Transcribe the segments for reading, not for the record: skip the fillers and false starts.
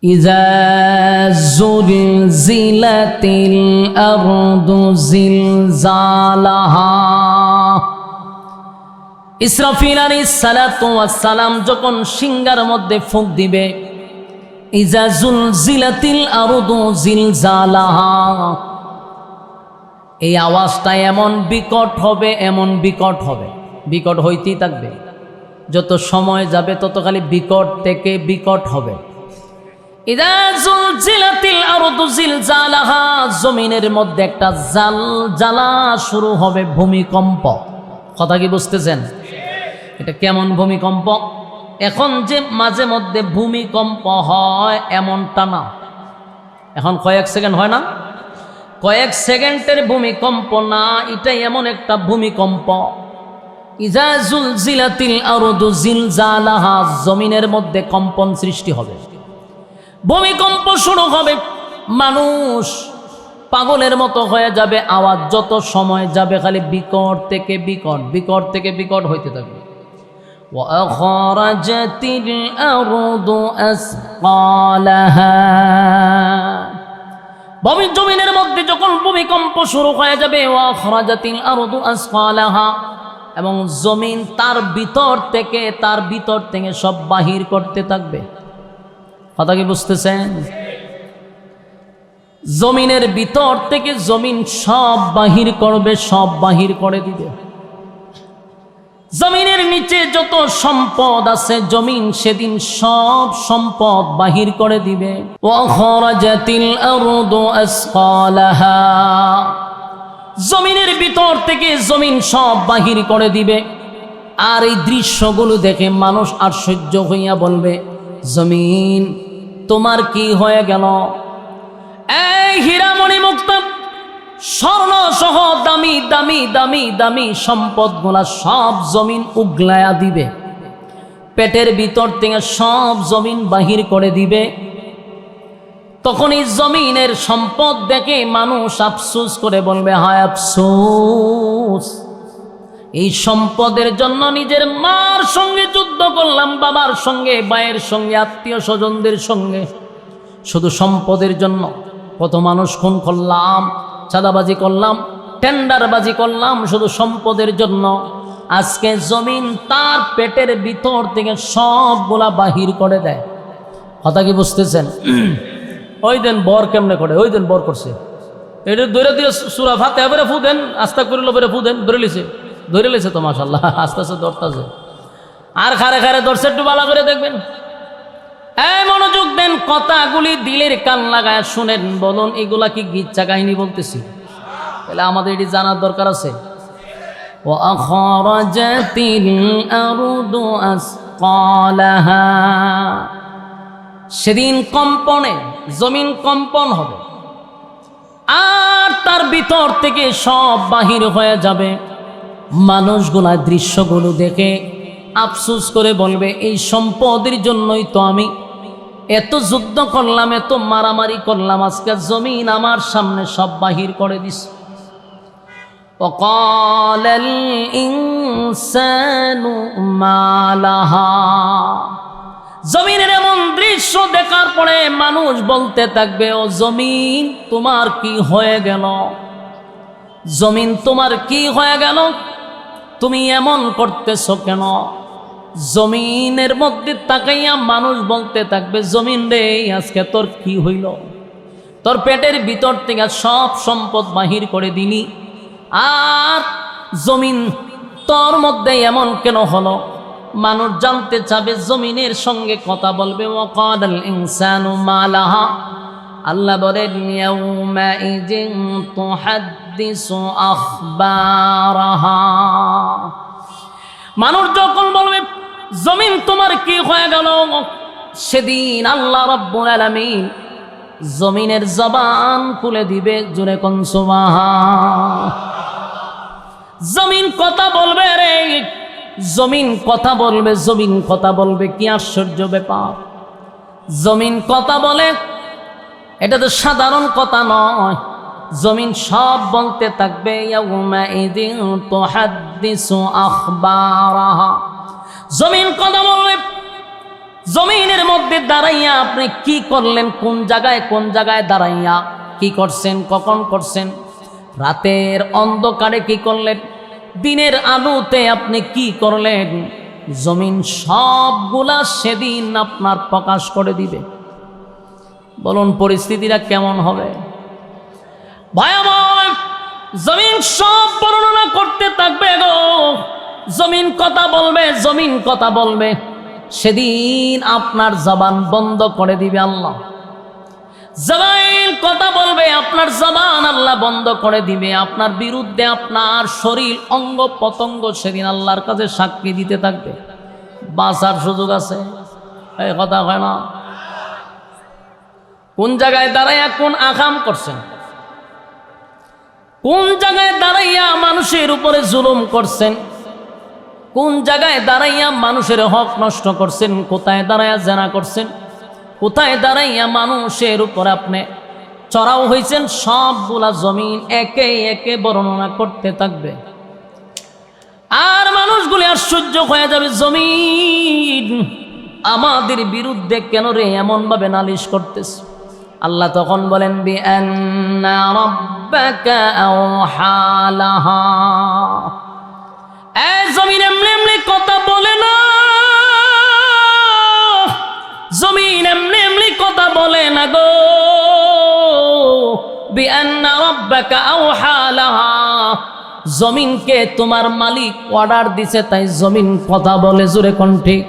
ইযা যুলজিলাতিল আরদু জিলজালাহা। ইসরাফিল আলাইহিস সালাতু ওয়াস সালাম যখন সিংহার মধ্যে ফুঁক দিবে, ইযা যুলজিলাতিল আরদু জিলজালাহা, এই আওয়াজটা এমন বিকট হবে, এমন বিকট হবে, বিকট হইতেই থাকবে। যত সময় যাবে তত খালি বিকট থেকে বিকট হবে। ইযা যুলজিলাতিল আরদু জিলজালাহা, জমিনের মধ্যে একটা জালজালা শুরু হবে, ভূমিকম্প। কথা কি বুঝতেছেন? এটা কেমন ভূমিকম্প? এখন যে মাঝে মধ্যে ভূমিকম্প হয় এমনটা না, এখন কয়েক সেকেন্ড হয় না, কয়েক সেকেন্ডের ভূমিকম্প না, এটা এমন একটা ভূমিকম্প। ইযা যুলজিলাতিল আরদু জিলজালাহা, জমিনের মধ্যে কম্পন সৃষ্টি হবে, ভূমিকম্প শুরু হবে, মানুষ পাগলের মতো হয়ে যাবে। আওয়াজ যত সময় যাবে খালি বিকট থেকে বিকট, বিকট থেকে বিকট হইতে থাকবে। ওয়া আখরাজাতিল আরদু আসকালাহা, জমিনের মধ্যে যখন ভূমিকম্প শুরু হয়ে যাবে, ওয়া আখরাজাতিল আরদু আসকালাহা, এবং জমিন তার ভিতর থেকে সব বাহির করতে থাকবে। কথা কি বুঝতেছেন? জমিনের ভিতর থেকে জমিন সব বাহির করবে, সব বাহির করে দিবে। জমিনের নিচে যত সম্পদ আছে, জমিন সেদিন সব সম্পদ বাহির করে দিবে। ওয়া খরাজাতিল আরদু আসকালাহা, জমিনের ভিতর থেকে জমিন সব বাহির করে দিবে। আর এই দৃশ্যগুলো দেখে মানুষ আশ্চর্য হইয়া বলবে, জমিন তোমার কি হয়ে গেল? এই হীরামণি মুক্তা স্বর্ণ সহ দামি দামি দামি দামি সম্পদগুলা সব জমিন উগলায়া দিবে, পেটের ভিতর থেকে সব জমিন বাহির করে দিবে। তখন এই জমিনের সম্পদ দেখে মানুষ আফসোস করে বলবে, হায় আফসোস, এই সম্পদের জন্য নিজের মার সঙ্গে যুদ্ধ করলাম, বাবার সঙ্গে, ভাইয়ের সঙ্গে, আত্মীয় স্বজনদের সঙ্গে, শুধু সম্পদের জন্য কত মানুষ খুন করলাম, চাঁদাবাজি করলাম, টেন্ডারবাজি করলাম, শুধু সম্পদের জন্য। আজকে জমিন তার পেটের ভিতর থেকে সবগুলা বাহির করে দেয়। কথা কি বুঝতেছেন? ওই দিন বর কেমনে করে, ওই দিন বর করছে, এটা ধরে দিয়ে সূরা ফাতিহা বেরে ফু দেন, আস্তাগফিরুল্লাহ বেরে ফু দেন, ধরে লেছে তো মাশাআল্লাহ, আস্তে আস্তে ধরতেছে। আর খারে খারে ধরছে, একটু ভালো করে দেখবেন। এই মনোযোগ দেন, কথাগুলি দিলের কান লাগায় শুনেন, বলুন এগুলা কি গিচ্ছা কাহিনী বলতেছি? তাহলে আমাদের এটি জানার দরকার আছে। ওয়া আখরাজাতিল আরদু আসকালাহা, সেদিন কম্পনে জমিন কম্পন হবে, আর তার ভিতর থেকে সব বাহির হয়ে যাবে। মানুষগুলা দৃশ্যগুলো দেখে আফসোস করে বলবে, এই সম্পদের জন্যই তো আমি এত যুদ্ধ করলাম, এত মারামারি করলাম, আজকে জমিন আমার সামনে সব বাহির করে দিস। ওয়াকালাল ইনসানু মা লাহা, জমিনের এমন দৃশ্য দেখার পরে মানুষ বলতে থাকবে, ও জমিন তোমার কি হয়ে গেল? জমিন তোমার কি হয়ে গেল? তুমি এমন করতেছো কেন? জমিনের মধ্যে তাকাইয়া মানুষ বলতে থাকবে, জমিন রে আজকে তোর কি হইল? তোর পেটের ভিতর থেকে সব সম্পদ বাহির করে দিলি, আর জমিন তোর মধ্যে এমন কেন হলো? মানুষ জানতে চাবে, জমিনের সঙ্গে কথা বলবে। ওয়াকালাল ইনসানু মা লাহা, আল্লাহ বলেন, ইয়াউমাইযিন তুহাদ্দিসু আখবারাহা, মানুষ যখন বলবে জমিন তোমার কি হয়ে গেল, সেদিন আল্লাহ রাব্বুল আলামিন জমিনের জবান খুলে দিবে। জোরে কোন সুবহান। জমিন কথা বলবে রে, জমিন কথা বলবে, জমিন কথা বলবে। কি আশ্চর্য ব্যাপার! জমিন কথা বলে, এটা তো সাধারণ কথা নয়। জমিন সব বলতে থাকবে, ইয়াউমাইযিন তুহাদ্দিসু আখবারাহা, জমিন কথা বলবে, জমিনের মধ্যে দাঁড়াইয়া আপনি কি করলেন, কোন জায়গায় দাঁড়াইয়া কি করছেন, কখন করছেন, রাতের অন্ধকারে কি করলেন, দিনের আলোতে আপনি কি করলেন, জমিন সবগুলা সেদিন আপনার প্রকাশ করে দিবে। বলুন পরিস্থিতিটা কেমন হবে? ভয়াবহ। জমিন সব বর্ণনা করতে থাকবে গো। জমিন কথা বলবে, জমিন কথা বলবে। সেদিন আপনার জবান বন্ধ করে দিবে আল্লাহ। জবান কথা বলবে, আপনার জবান আল্লাহ বন্ধ করে দিবে। আপনার বিরুদ্ধে আপনার শরীর অঙ্গ পতঙ্গ সেদিন আল্লাহর কাছে সাক্ষী দিতে থাকবে। বাঁচার সুযোগ আছে? এই কথা হয় না? কোন জায়গায় দাঁড়াইয়া কোন আকাম করছেন, কোন জায়গায় দাঁড়াইয়া মানুষের উপরে জুলুম করছেন, কোন জায়গায় দাঁড়াইয়া মানুষের হক নষ্ট করছেন, কোথায় দাঁড়াইয়া জেনা করছেন, কোথায় দাঁড়াইয়া মানুষের উপর আপনি চড়াও হয়েছেন, সবগুলা জমিন একে একে বর্ণনা করতে থাকবে। আর মানুষগুলি আশ্চর্য হয়ে যাবে, জমিন আমাদের বিরুদ্ধে কেন রে এমন ভাবে নালিশ করতেছে। আল্লাহ তখন বলেন বিআন্না রাব্বাকা আওহা লাহা। এই জমিন এমনি এমনি কথা বলে না, জমিন এমনি এমনি কথা বলে না গো। বিআন্না রাব্বাকা আওহা লাহা, জমিনকে তোমার মালিক অর্ডার দিছে তাই জমিন কথা বলে। জোরে কোন ঠিক?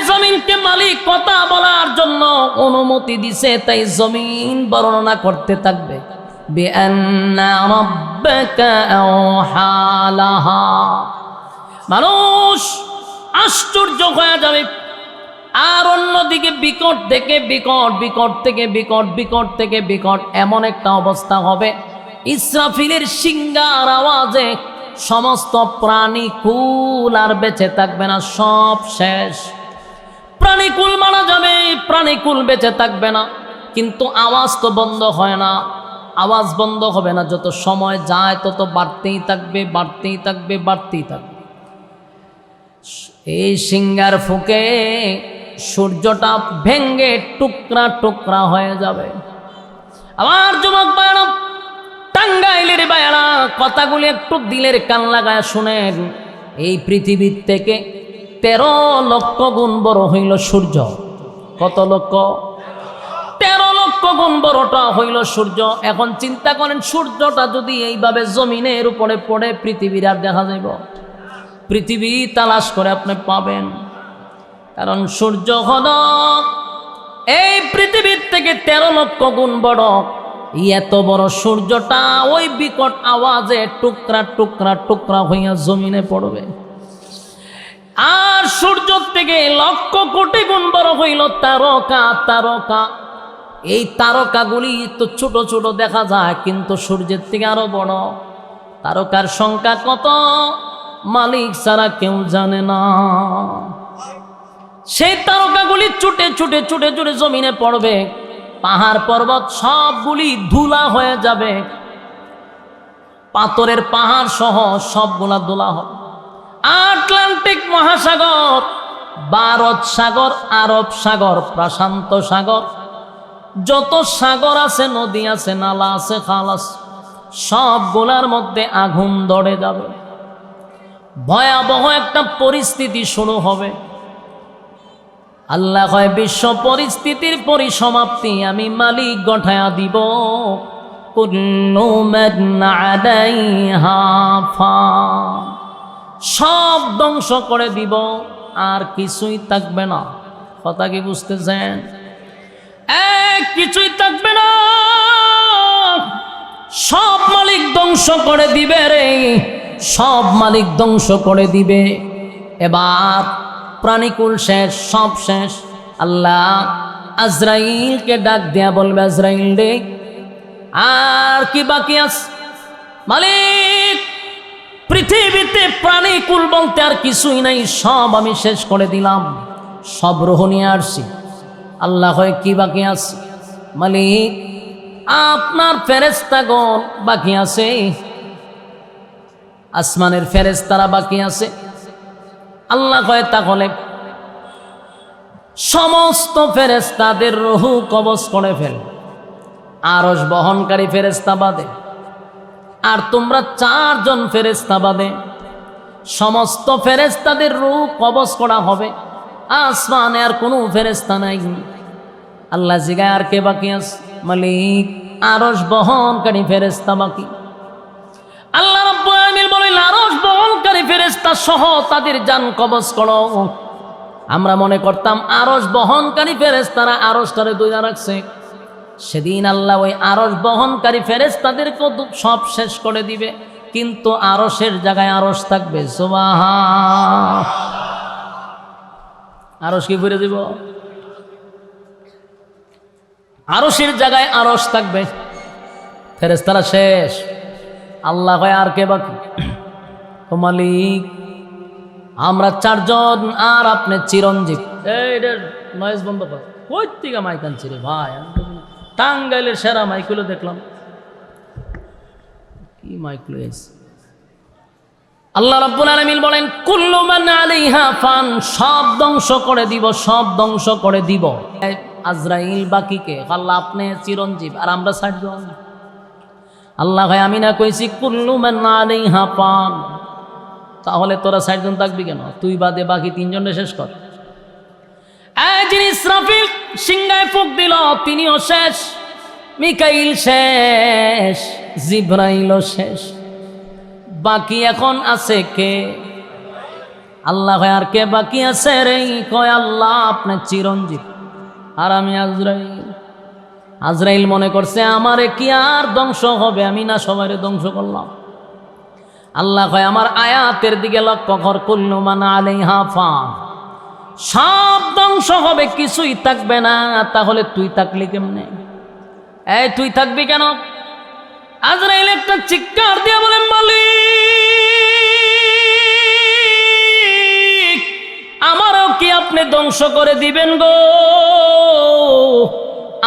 জমিনকে মালিক কথা বলার জন্য অনুমতি দিছে তাই জমিন বর্ণনা করতে থাকবে। বিআন্না রাব্বাকা আওহা লাহা। মানুষ আশ্চর্য হয়ে যাবে। আর অন্যদিকে বিকট থেকে বিকট, বিকট থেকে বিকট, বিকট থেকে বিকট এমন একটা অবস্থা হবে, ইসরাফিলের সিংগার আওয়াজে সমস্ত প্রাণীকুল আর বেঁচে থাকবে না, সব শেষ। প্রাণীকুল মারা যাবে, প্রাণীকুল বেঁচে থাকবে না, কিন্তু আওয়াজ তো বন্ধ হয় না। আওয়াজ বন্ধ হবে না, যত সময় যায় তত বাড়তেই থাকবে, বাড়তেই থাকবে, বাড়তেই থাকবে। এই সিংগার ফুঁকে সূর্যটা ভেঙ্গে টুকরা টুকরা হয়ে যাবে। আমার যুবক ভাইরা, টাঙ্গাইলের ভাইরা, কথাগুলি একটু দিলের কান লাগায় শুনেন। এই পৃথিবীর থেকে 13 লক্ষ গুণ বড় হইল সূর্য। কত লক্ষ? 13 লক্ষ গুণ বড়টা হইল সূর্য। এখন চিন্তা করেন, সূর্যটা যদি এইভাবে জমিনের উপরে পড়ে, পৃথিবীর আর দেখা যাইব? পৃথিবী তালাশ করে আপনি পাবেন, কারণ সূর্য হল এই পৃথিবীর থেকে 13 লক্ষ গুণ বড়। এত বড় সূর্যটা ওই বিকট আওয়াজে টুকরা টুকরা টুকরা হইয়া জমিনে পড়বে। আর সূর্য থেকে লক্ষ কোটি গুণ বড় হইল তারকা। তারকা, এই তারকাগুলি তো ছোট ছোট দেখা যায়, কিন্তু সূর্যের থেকে আরো বড়। তারকার সংখ্যা কত মালিক ছাড়া কেউ জানে না। সেই তারকাগুলি ছুটে ছুটে ছুটে ছুটে জমিনে পড়বে। পাহাড় পর্বত সবগুলি ধুলা হয়ে যাবে, পাথরের পাহাড় সহ সবগুলা ধুলা হবে। আটলান্টিক মহাসাগর, ভারত সাগর, আরব সাগর, প্রশান্ত সাগর, যত সাগর আছে, নদী আছে, নালা আছে, খাল আছে, সবগুলার মধ্যে আগুন ধরে যাবে। ভয়াবহ একটা পরিস্থিতি শুরু হবে। আল্লাহ কয়, বিশ্ব পরিস্থিতির পরিসমাপ্তি আমি মালিক গঠায়া দিব। কুল্লু মান আলাইহা ফান, সব ধ্বংস করে দিব, আর কিছুই থাকবে না। কথা কি বুঝতেছেন? কিছুই থাকবে না, সব মালিক ধ্বংস করে দিবে রে, সব মালিক ধ্বংস করে দিবে। এবার প্রাণীকুল শেষ, সব শেষ। আল্লাহ আজরাইলকে ডাক দেয়া বলবে, আজরাইল রে, আর কি বাকি আছে? মালিক, পৃথিবীতে প্রাণীকুল বলতে আর কিছুই নাই, সব আমি শেষ করে দিলাম, সব রূহ নিয়ে আসছি। আল্লাহ হয়, কি বাকি আছে? মালিক, আপনার ফেরেশতাগণ বাকি আছে, আসমানের ফেরেশতারা বাকি আছে। আল্লাহ কয়, তাহলে সমস্ত ফেরেশতাদের রূহ কবজ করে ফেল, আরশ বহনকারী ফেরেশতা বাদে। আর তোমরা 4 জন ফেরেশতা বাদে সমস্ত ফেরেশতাদের রূহ কবজ করা হবে। আসমানে আর কোনো ফেরেশতা নাই। আল্লাহ জিগায় আর কে বাকি আছে? মালিক, আরশ বহনকারী ফেরেশতা বাকি। আল্লাহ রাব্বুল আলামিন বলেন, আরশ বহনকারী ফেরেশতা সহ তাদের জান কবজ করো। আমরা মনে করতাম আরশ বহনকারী ফেরেশতারা আরশটারে দইরা রাখছে। সেদিন আল্লাহ ওই আরশ বহনকারী ফেরেশতাদেরকে সব শেষ করে দিবে, কিন্তু আরশের জায়গায় আরশ থাকবে। সুবহান। আরশ কি ফিরে দিব? আরশের জায়গায় আরশ থাকবে, ফেরেশতারা শেষ। আল্লাহ কয় আর কে বাকি? ও মালিক, আমরা 4 জন আর আপনি চিরঞ্জীব। এইটার নয়েজ বন্ধ কর। কই থেকে মাইক আনছি রে ভাই? টাঙ্গাইলের সেরা মাইকগুলো দেখলাম। কি মাইক লইছে? আল্লাহ রাব্বুল আলামিন বলেন, কুল্লু মান আলাইহা ফান, সব ধ্বংস করে দিব, সব ধ্বংস করে দিব। আজরাইল বাকিকে? আল্লাহ আপনি চিরঞ্জীব আর আমরা 60 জন। আল্লাহ ভাই আমি না কইছি কুল্লু মান আলাইহা ফান? তাহলে তোরা 60 জন থাকবি কেন? তুই বাদে বাকি 3 জনে শেষ কর। এই যিনি ইসরাফিল সিংহায় ফুঁক দিল তিনিও শেষ, মিকাইল শেষ, জিবরাইলও শেষ। বাকি এখন আছে কে? আল্লাহ ভাই আর কে বাকি আছে রে? কয় আল্লাহ আপনি চিরঞ্জীব আর আমি আজরাইল। আজরাইল মনে করছে আমারে কি আর ধ্বংস হবে? আমি না সবাইরে ধ্বংস করলাম। আল্লাহ কয় আমার আয়াতের দিকে লক্ষ্য কর, কুল্লু মান আলাইহা ফান, সব ধ্বংস হবে, কিছুই থাকবে না। তাহলে তুই থাকলি কেমনে? এই তুই থাকবি কেন? আজরাইল একটা চিৎকার দিয়ে বলেন, মালিক আমারও কি আপনি ধ্বংস করে দিবেন গো?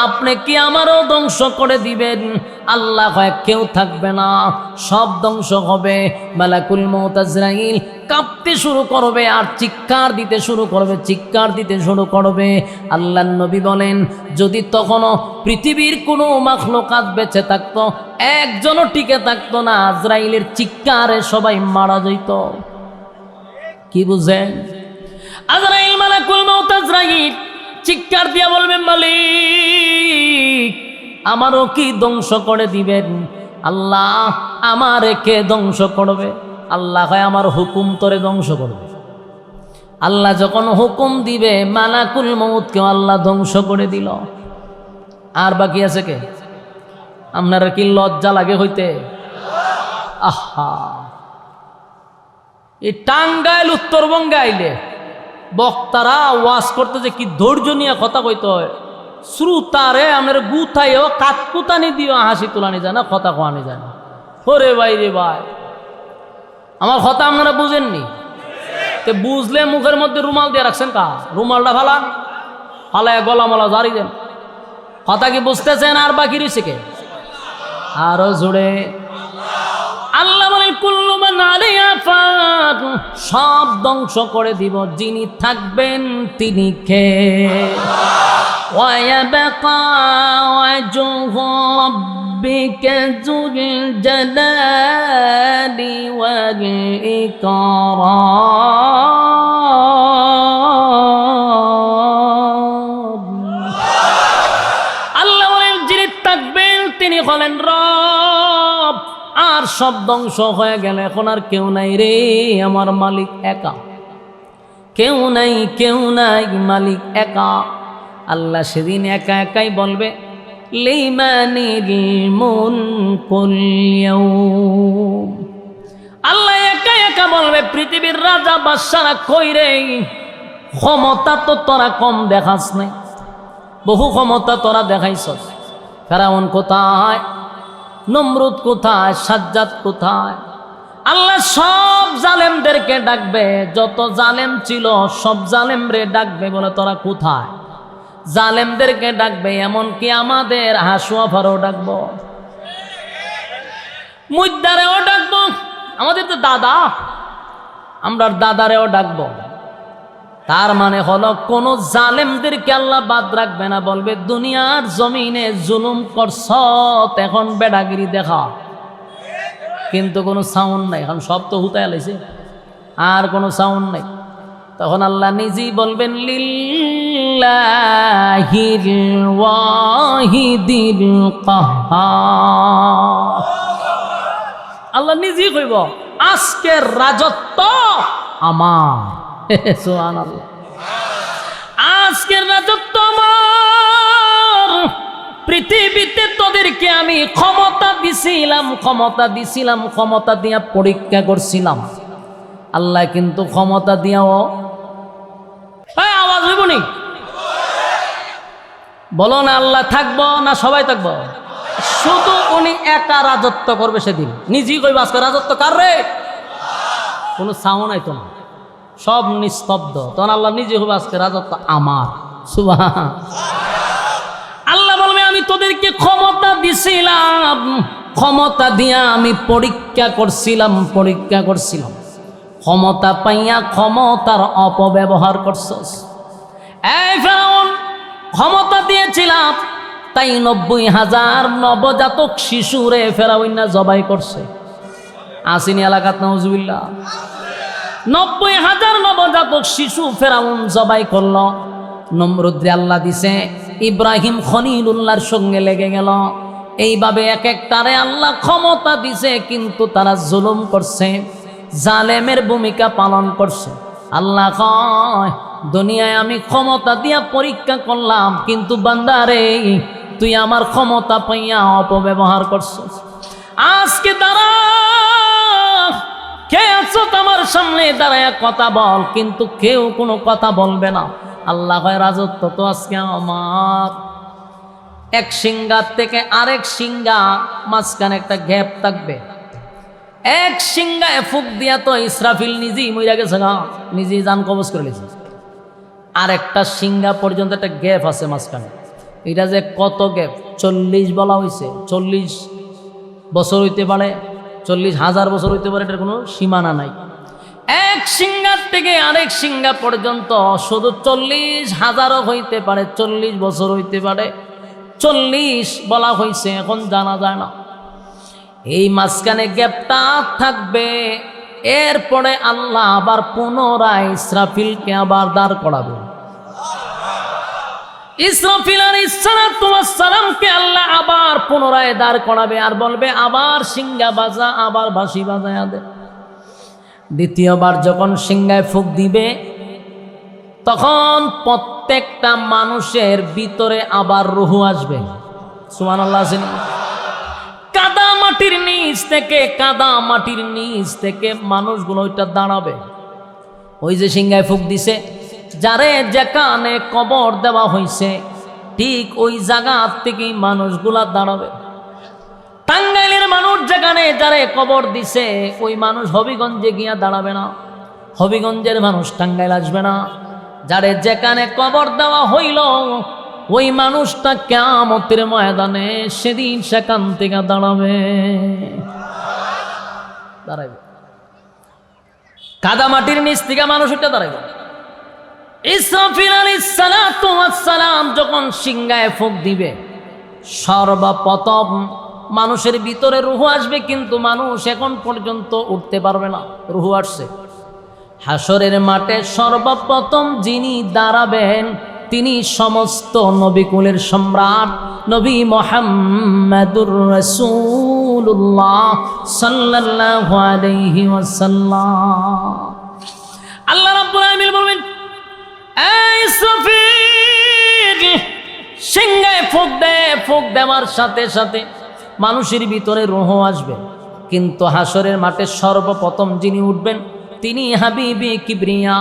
আপনি কি আমারও ধ্বংস করে দিবেন? আল্লাহ কয় কেউ থাকবে না, সব ধ্বংস হবে। মালাকুল মউত আজরাইল কাঁপতে শুরু করবে আর চিৎকার দিতে শুরু করবে, চিৎকার দিতে শুরু করবে। আল্লাহর নবী বলেন, যদি তখনও পৃথিবীর কোনো মাখলুকাত বেঁচে থাকতো, একজনও টিকে থাকতো না, আজরাইলের চিৎকারে সবাই মারা যেত। কি বুঝেন? আজরাইল, মালাকুল মউত আজরাইল চিৎকার দিয়া বলবেন, মালিক আমারও কি ধ্বংস করে দিবেন? আল্লাহ আমারে কে ধ্বংস করবে? আল্লাহ হয় আমার হুকুম তোরে ধ্বংস করবে। আল্লাহ যখন হুকুম দিবে মালাকুল মউতকেও আল্লাহ ধ্বংস করে দিল। আর বাকি আছে কে? আপনার কি লজ্জা লাগে হইতে? আহা, এই টাঙ্গাইল উত্তরবঙ্গে আইলে বক্তারা ওয়াজ করতে যে কি ধৈর্য নিয়ে কথা কইতে হয়, শ্রোতারে আপনার গুথাইও কাতকুতানি দিও, হাসি তোলানি যায় না, কথা কোয়ানি যায় না। ওরে ভাই রে ভাই, আমার কথা আপনারা বুঝেননি? তে বুঝলে মুখের মধ্যে রুমাল দিয়ে রাখছেন কা? রুমালটা ফালান, ফালায় গলা মলা জারি দেন। কথা কি বুঝতেছেন? আর বাকি রয়েছে কে? আরো জোরে আল্লাহ বলেন, কুল্লু মান আলাইহা ফান, সব ধ্বংস করে দিব, যিনি থাকবেন তিনি কে? ওয়া ইয়াবকা ওয়াজহু রাব্বিকা যুল জালালি ওয়াল ইকরাম। আল্লাহ বলেন, যিনি থাকবেন তিনি হলেন রব। আর সব ধ্বংস হয়ে গেল, এখন আর কেউ নাই রে, আমার মালিক একা, কেউ নাই, কেউ নাই, মালিক একা। আল্লাহ সেদিন একা একাই বলবে, লিমানিল মুলকুল ইয়াউম। আল্লাহ একা একা বলবে, পৃথিবীর রাজা বাদশারা কই রে? ক্ষমতা তো তোরা কম দেখাস নাই, বহু ক্ষমতা তোরা দেখাইছস। ফেরাউন কোথায়? নমরুদ কোথায়? সাজ্জাদ কোথায়? আল্লাহ সব জালেমদেরকে ডাকবে, যত জালেম ছিল সব জালেমরে ডাকবে, বলে তোরা কোথায়? জালেমদেরকে ডাকবে, এমনকি আমাদের হাসুয়াফারও ডাকবো, মুদ্দারেও ডাকবো, আমাদের তো দাদা, আমরা দাদারেও ডাকবো। তার মানে হলো কোন জালেমদেরকে আল্লাহ বাদ রাখবে না, বলবে দুনিয়ার জমিনে জুলুম করছ, এখন বেড়াগিরি দেখা। কিন্তু কোনো সাউন্ড নাই, এখন সব তো হুতায় লাইছে, আর কোনো সাউন্ড নাই। তখন আল্লাহ নিজেই বলবেন লিল্লাহিল ওয়াহিদিল কাহ্হার। আল্লাহ নিজেই কইব আজকের রাজত্ব আমার। সুবহানাল্লাহ, আজকের রাজত্ব আমার। পৃথিবীতে তোদেরকে আমি ক্ষমতা দিছিলাম, ক্ষমতা দিয়া পরীক্ষা করছিলাম। আল্লাহ কিন্তু ক্ষমতা দিয়াও আওয়াজ হইব নি? বলো না আল্লাহ থাকবো না সবাই থাকবো? শুধু উনি একা রাজত্ব করবে সেদিন। নিজেই কইব আজকে রাজত্ব কার রে? কোনো সাউন্ড আইতো না, সব নিস্তব্ধ। তখন আল্লাহ নিজে হবে আজকে রাজত্ব আমার। সুবহান। আল্লাহ বলবে আমি তোদেরকে ক্ষমতা দিছিলাম, ক্ষমতা দিয়া আমি পরীক্ষা করছিলাম। ক্ষমতা পাইয়া ক্ষমতার অপব্যবহার করছস। এই ফেরাউন, ক্ষমতা দিয়েছিলাম তাই 90,000 নবজাতক শিশুরে ফেরাউন্না জবাই করছে। আসিনি এলাকাত নাউজুবিল্লাহ? 90,000 নবজাতক শিশু ফেরাউন জবাই করল। নমরুদ্রে আল্লাহ দিছে ইব্রাহিম খলিলুল্লাহর সঙ্গে লেগে গেল। এইভাবে এক একটারে আল্লাহ ক্ষমতা দিছে, কিন্তু তারা জুলুম করছে, জালেমের ভূমিকা পালন করছে। আল্লাহ কয় দুনিয়ায় আমি ক্ষমতা দিয়া পরীক্ষা করলাম, কিন্তু বান্দারে তুই আমার ক্ষমতা পাইয়া অপব্যবহার করছিস। আজকে দাঁড়া, কে আছো তোমার সামনে দাঁড়ায় কথা বল, কিন্তু কেউ কোনো কথা বলবে না। আল্লাহ কয় রাজত্ব তো আজকে আমার। এক সিংহার থেকে আরেক সিংহা মাঝখানে একটা গ্যাপ থাকবে। এক সিংহায় ফুক দিয়া তো ইসরাফিল নিজেই মইরা গেছে না, নিজেই জান কবজ করে নিয়েছে। আর একটা সিংহা পর্যন্ত একটা গ্যাপ আছে মাঝখানে। এটা যে কত গ্যাপ, 40 বলা হয়েছে। 40 বছর হইতে পারে, 40,000 বছর হইতে পারে, এটার কোনো সীমানা নাই। এক সিংহার থেকে আরেক সিংহা পর্যন্ত শুধু 40,000 হইতে পারে, 40 বছর হইতে পারে, 40 বলা হয়েছে, এখন জানা যায় না। এই মাঝখানে গ্যাপটা থাকবে। এরপরে আল্লাহ আবার পুনরায় ইসরাফিলকে আবার দাঁড় করাবে। ইসরাফিল আলাইহিস সালামকে আল্লাহ আবার পুনরায় দাঁড় করাবে, আর বলবে আবার সিংহা বাজা, আবার বাঁশি বাজায়া দে। দ্বিতীয়বার যখন সিংহায় ফুঁক দিবে, তখন প্রত্যেকটা মানুষের ভিতরে আবার রূহ আসবে। সুবহানাল্লাহ। কাদা মাটির নিচ থেকে মানুষগুলো ওইটা দাঁড়াবে। ওই যে সিংহায় ফুঁক দিছে, যারে যেখানে কবর দেওয়া হয়েছে ঠিক ওই জায়গা থেকেই মানুষগুলা দাঁড়াবে। টাঙ্গাইলের মানুষ যেখানে যারে কবর দিছে ওই মানুষ হবিগঞ্জে গিয়া দাঁড়াবে না, হবিগঞ্জের মানুষ টাঙ্গাইল আসবে না। যারে যেখানে কবর দেওয়া হইল ওই মানুষটা কিয়ামতের ময়দানে সেদিন সেখান থেকে দাঁড়াবে। কাদা মাটির নিচ থেকে মানুষ উঠে দাঁড়াবে। ইসরাফিল আলাইহিস সালাম যখন সিংহায় ফুঁক দিবে, সর্বপ্রথম মানুষের ভিতরে রূহ আসবে, কিন্তু মানুষ এখন পর্যন্ত উঠতে পারবে না। রূহ আসছে। হাসরের মাঠে সর্বপ্রথম যিনি দাঁড়াবেন তিনি সমস্ত নবীকুলের সম্রাট নবী মুহাম্মদুর রাসূলুল্লাহ সাল্লাল্লাহু আলাইহি ওয়াসাল্লাম। আল্লাহ রাব্বুল আলামিন বলবেন, এই ইসরাফিল সিংহায় ফুঁক দেওয়ার সাথে সাথে মানুষের ভিতরে রূহ আসবে, কিন্তু হাসরের মাঠে সর্বপ্রথম যিনি উঠবেন তিনি হাবিবে কিবরিয়া।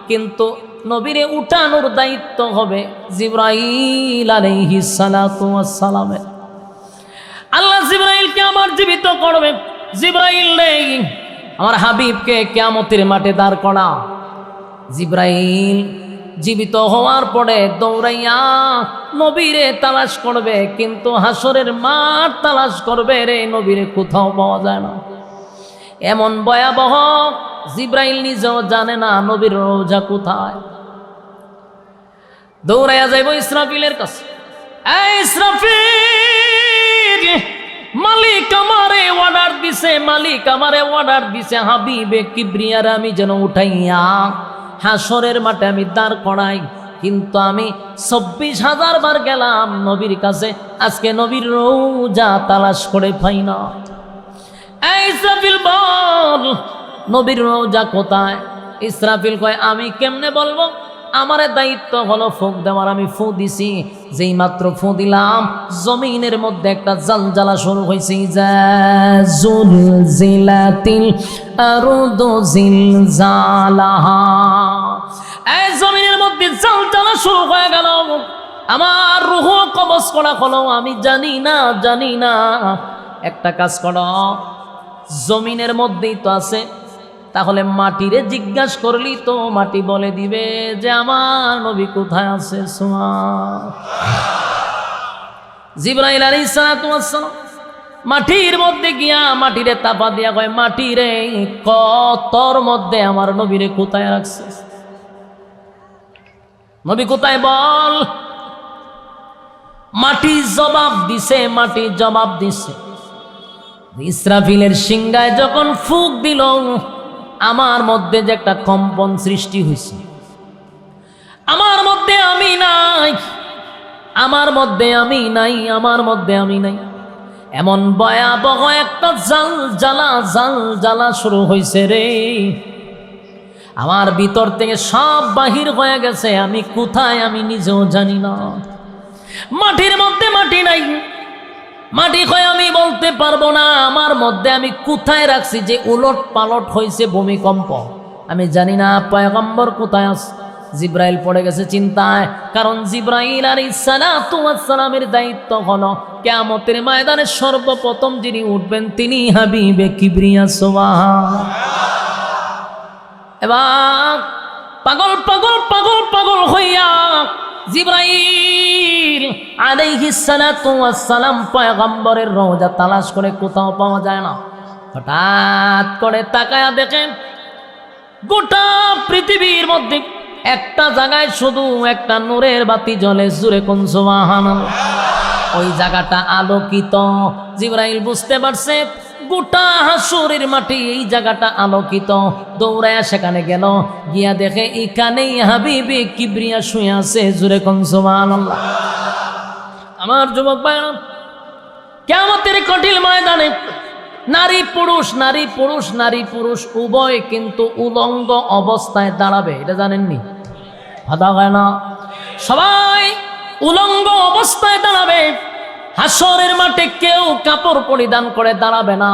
কিন্তু নবীরে উঠানোর দায়িত্ব হবে জিবরাইল আলাইহিস সালাতু ওয়াস সালামের। আল্লাহ জিবরাইলকে আবার জীবিত করবে। জিবরাইল রে, আমার হাবিবকে কিয়ামতের মাঠে দাঁড় করা। জিবরাইল জীবিত হওয়ার পরে দৌড়াইয়া নবীরে তালাশ করবে, কিন্তু হাসরের মাঠ তালাশ করবে রে, নবীরে কোথাও পাওয়া যায় না। এমন ভয়াবহ, জিবরাইল নিজেও জানে না নবীর রওজা কোথায়। দৌড়াইয়া যাইব ইসরাফিলের কাছে। এই ইসরাফিল, মালিক আমারে অর্ডার দিছে, মালিক আমারে অর্ডার দিছে হাবিবে কিবরিয়ার আমি যেন উঠাইয়া হাসরের মাঠে আমি দাঁড় করাই। কিন্তু আমি ২৪,০০০ বার গেলাম নবীর কাছে, আজকে নবীর রওজা তালাশ করে পাই না। এই ইসরাফিল বল, নবীর রওজা কোথায়? ইসরাফিল কয়, আমি কেমনে বলবো? আমার দায়িত্ব হলো ফুঁক দেওয়ার। আমি ফু দিছি, যেই মাত্র ফু দিলাম জমিনের মধ্যে একটা জালজালা শুরু হয়েছে। জুলজিলাতিল আরদু জিলজালাহা। এই জমিনের মধ্যে জালজালা শুরু হয়ে গেল, আমার রূহ কবজ করা হলো। আমি জানি না। একটা কাজ করো, জমিনের মধ্যেই তো আছে, তাহলে মাটিরে জিজ্ঞাসা করলি তো মাটি বলে দিবে যে আমার নবী কোথায় আছে। জিবরাইল আলাইহিস সালাতু ওয়াস সালাম মাটির মধ্যে গিয়া মাটিরে তাপা দিয়া কয়, মাটিরে কতর মধ্যে আমার নবীরে কোথায় রাখছে? নবী কোথায় বল? মাটি জবাব দিছে। ইসরাফিলের সিংহায় যখন ফুঁক দিল, আমার মধ্যে যে একটা কম্পন সৃষ্টি হয়েছে, আমার মধ্যে আমি নাই, এমন ভয়াবহ একটা জালজালা শুরু হয়েছে রে। আমার ভিতর থেকে সব বাহির হয়ে গেছে, আমি কোথায় আমি নিজেও জানি না। মাটির মধ্যে মাটি নাই, মাটি কয় আমি বলতে পারবো না আমার মধ্যে আমি কোথায় রাখছি। যে উলট পালট হয়েছে ভূমিকম্প, আমি জানি না পয়গম্বর কোথায় আছে। জিব্রাইল পড়ে গেছে চিন্তায়, কারণ জিব্রাইল আলাইহিস সালাতু ওয়াস সালামের দায়িত্ব হলো কিয়ামতের ময়দানে সর্বপ্রথম যিনি উঠবেন তিনি হাবিবে কিবরিয়া সুবহানাল্লাহ। এবার পাগল হইয়া জিব্রাইল আলাইহিস সালাতু ওয়াস সালাম পয়গম্বরের রওজা তালাশ করে কোথাও পাওয়া যায় না। হঠাৎ করে তাকায়া দেখেন গোটা পৃথিবীর মধ্যে একটা জায়গায় শুধু একটা নূরের বাতি জ্বলে। জোরে কোন সুবহানাল্লাহ। ওই জায়গাটা আলোকিত। জিব্রাইল বুঝতে পারছে গোটা হাসরের মাটি এই জায়গাটা আলোকিত। দৌড়ায়া সেখানে গেল, গিয়া দেখে এখানেই হাবিবে কিবরিয়া শুয়ে আছে। জোরে কোন সুবহানাল্লাহ। আমার যুবক ভাইরা, কিয়ামতের কঠিন ময়দানে নারী পুরুষ উভয় কিন্তু উলঙ্গ অবস্থায় দাঁড়াবে, এটা জানেননি? কথা হয় না, সবাই উলঙ্গ অবস্থায় দাঁড়াবে। হাসরের মাঠে কেউ কাপড় পরিধান করে দাঁড়াবে না।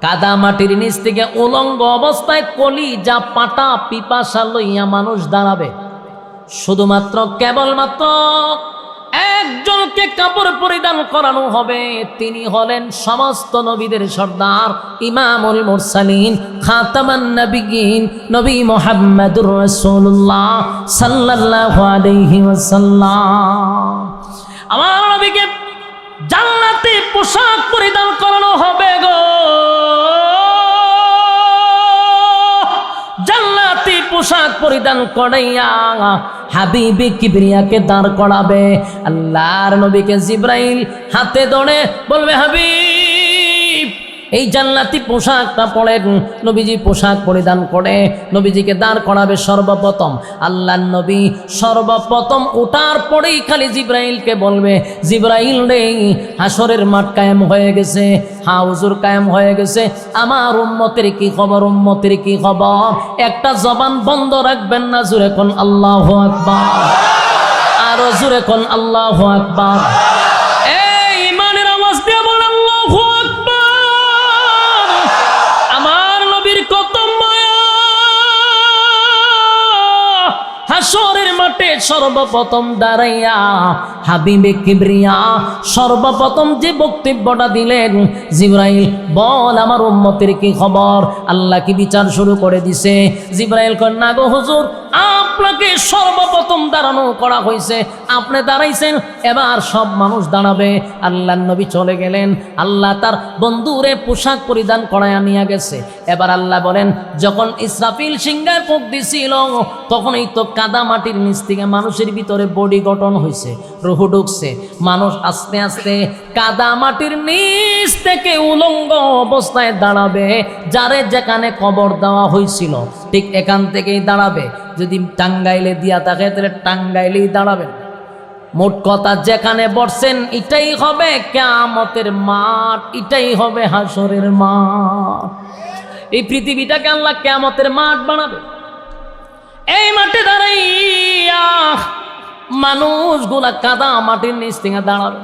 কাদা মাটির নিচ থেকে উলঙ্গ অবস্থায় কলিজা পাটা পিপাসা লইয়া মানুষ দাঁড়াবে। শুধুমাত্র কেবলমাত্র একজনকে কাপড় পরিধান করানো হবে, তিনি হলেন সমস্ত নবীদের সর্দার, ইমামুল মুরসালিন, খাতামান নবিয়্যিন, নবী মুহাম্মদুর রাসূলুল্লাহ সাল্লাল্লাহু আলাইহি ওয়াসাল্লাম। আমার নবীকে জান্নাতি পোশাক পরিধান করানো হবে গো, জান্নাতি পোশাক পরিধান করাইয়া হাবিবে কিবরিয়াকে দাঁড় করাবে। আল্লাহর নবীকে জিব্রাইল হাতে ধরে বলবে, হাবিব এই জান্নাতি পোশাকটা পরেন। নবীজি পোশাক পরিধান করে নবীজিকে দাঁড় করাবে। সর্বপ্রথম আল্লাহর নবী সর্বপ্রথম ওঠার পরেই খালি জিব্রাইলকে বলবে, জিব্রাইল রে হাসরের মাঠ কায়েম হয়ে গেছে, হাউজুর কায়েম হয়ে গেছে, আমার উম্মতের কি খবর, উম্মতের কি খবর? একটা জবান বন্ধ রাখবেন না। জোরে কোন আল্লাহু আকবার, আরো জোরে কোন আল্লাহু আকবার। এই ইমানের আওয়াজ দিয়ে বলেন আল্লাহু আকবার। আমার নবীর কত মায়া। হাসরের মাঠে সর্বপ্রথম দাঁড়াইয়া হাবিবে কিবরিয়া সর্বপ্রথম যে বক্তব্যটা দিলেন, জিব্রাইল বল আমার উম্মতের কি খবর? আল্লাহ কি বিচার শুরু করে দিছে? জিব্রাইল কয়, না গো হুজুর, আপনাকে সর্বপ্রথম দাঁড়ানো করা হয়েছে, আপনি দাঁড়াইছেন, এবার সব মানুষ দাঁড়াবে। আল্লাহর নবী চলে গেলেন। আল্লাহ তার বন্ধুরে পোশাক পরিধান করাইয়া নিয়ে গেছে। এবার আল্লাহ বলেন, যখন ইসরাফিল সিংহায় ফুঁক দিছিল তখনই তো কাদা মাটির নিচ থেকে মানুষের ভিতরে বডি গঠন হয়েছে, রুহ ঢুকছে, মানুষ আস্তে আস্তে কাদা মাটির নিচ থেকে উলঙ্গ অবস্থায় দাঁড়াবে। যারে যেখানে কবর দেওয়া হয়েছিল ঠিক এখান থেকেই দাঁড়াবে। যদি টাঙ্গাইলে দিয়া থাকে তাহলে টাঙ্গাইলেই দাঁড়াবে। মোট কথা যেখানে বসছেন এটাই হবে কিয়ামতের মাঠ, এটাই হবে হাসরের মাঠ। এই পৃথিবীটাকে আল্লাহ কিয়ামতের মাঠ বানাবে। এই মাঠে দাঁড়াইয়া মানুষগুলা কাদা মাটির নিচ থেকে দাঁড়াবে।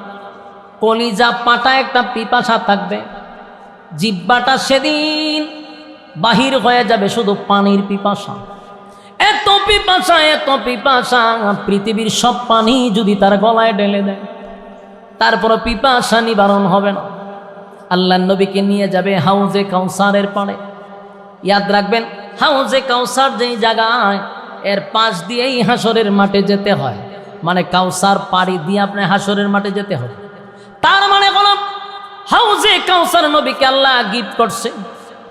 কলিজা পাটা একটা পিপাসা থাকবে, জিহ্বাটা সেদিন বাহির হয়ে যাবে শুধু পানির পিপাসা। এত পিপাসা, এত পিপাসা, পৃথিবীর সব পানি যদি তার গলায় ঢেলে দেয় তারপর পিপাসা নিবারণ হবে না। আল্লাহ নবীকে নিয়ে যাবে হাউজে কাউসারের পাড়ে। ইয়াদ রাখবেন, হাউজে কাউসার যেই জায়গায়, এর পাশ দিয়েই হাসরের মাঠে যেতে হয়। মানে কাউসার পাড়ি দিয়ে আপনি হাসরের মাঠে যেতে হবে। তার মানে হলো হাউজে কাউসার নবীকে আল্লাহ গিফট করছে।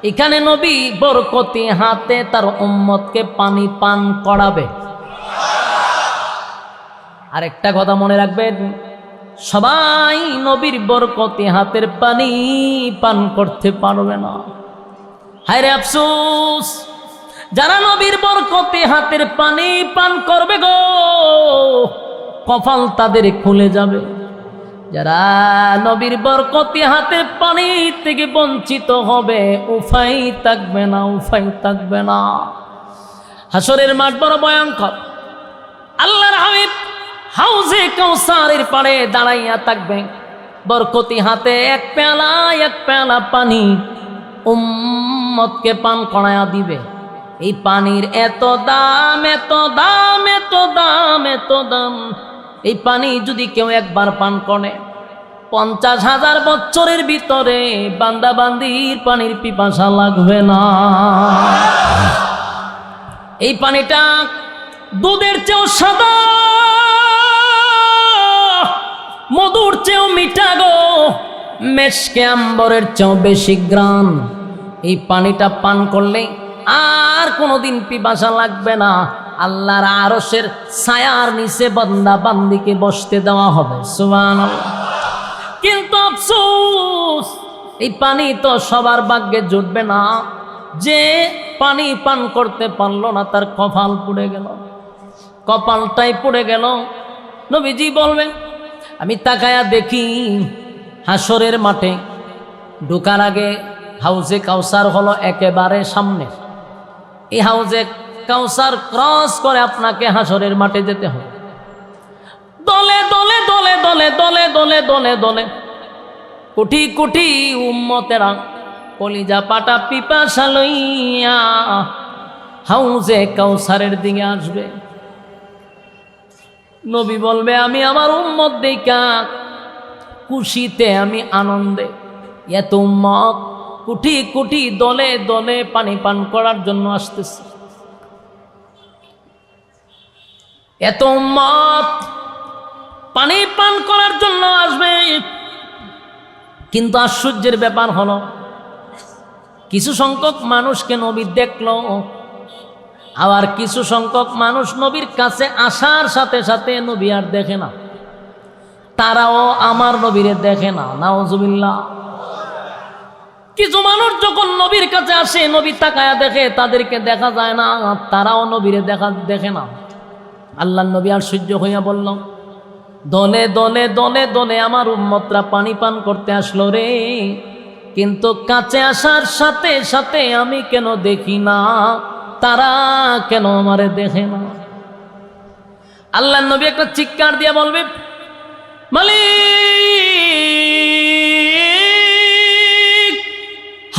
এখানে নবী বরকতি হাতে তার উম্মতকে পানি পান করাবে। আরেকটা কথা মনে রাখবেন, সবাই নবীর বরকতি হাতের পানি পান করতে পারবে না। হায় রে আফসোস, যারা নবীর বরকতি হাতের পানি পান করবে গো, কপাল তাদের খুলে যাবে। যারা নবীর বরকতি হাতের পানি থেকে বঞ্চিত হবে, উফাই থাকবে না, উফাই থাকবে না। হাসরের মাঠ বড় ভয়ঙ্কর। আল্লাহর হাবিব হাউজে কাউসারের পাড়ে দাঁড়াইয়া থাকবে, বরকতি হাতে এক পেয়ালা পানি উম্মতকে পান করায়া দিবে। এই পানির এত দাম, এত দাম, এত দাম, এত দাম। এই পানি যদি কেউ একবার পান করে 50,000 বছরের ভিতরে বান্দাবান্দির পানির পিপাসা লাগবে না। এই পানিটা দুধের চেয়েও সাদা, মধুর চেয়েও মিঠা গো, মেশকে আম্বরের চেয়েও বেশি গ্রান। এই পানিটা পান করলে আর কোনোদিন পিপাসা লাগবে না। আল্লাহর আরশের ছায়ার নিচে বান্দা বান্দিকে বসতে দেওয়া হবে। সুবহানাল্লাহ। কিন্তু আফসোস, এই পানি তো সবার ভাগ্যে জুটবে না। যে পানি পান করতে পারলো না তার কপাল পুড়ে গেল, কপালটাই পুড়ে গেল। নবীজি বলবেন, আমি তাকায়া দেখি হাসরের মাঠে ঢোকার আগে হাউজে কাউসার হলো একেবারে সামনে। এই হাউজে কাউসার ক্রস করে আপনাকে হাসরের মাঠে যেতে হবে। দলে দলে দলে দলে দলে দলে দলে দলে কোটি কোটি উম্মতেরা কলিজা পাটা পিপাসা লইয়া হাউজে কাউসারের দিকে আসবে। নবী বলবে, আমি আমার উম্মত দেখা খুশিতে, আমি আনন্দে। এত উম্মত কোটি কোটি দলে দলে পানি পান করার জন্য আসতেছে। এত উম্মত পানি পান করার জন্য আসবে। কিন্তু আশ্চর্যের ব্যাপার হলো, কিছু সংখ্যক মানুষকে নবী দেখলো, আবার কিছু সংখ্যক মানুষ নবীর কাছে আসার সাথে সাথে নবী আর দেখে না। তারাও আমার নবীরে দেখে না, নাউজুবিল্লাহ। কিছু মানুষ যখন নবীর কাছে আসে, নবী তাকায়া দেখে, তাদেরকে দেখা যায় না, তারাও নবীরে দেখে না। আল্লাহ নবী আর সহ্য হইয়া বলল, দলে দলে দলে দলে আমার উম্মতরা পানি পান করতে আসলো রে, কিন্তু কাছে আসার সাথে সাথে আমি কেন দেখি না, তারা কেন আমারে দেখে না? আল্লাহ নবী একটা চিৎকার দিয়ে বলবে, মালিক,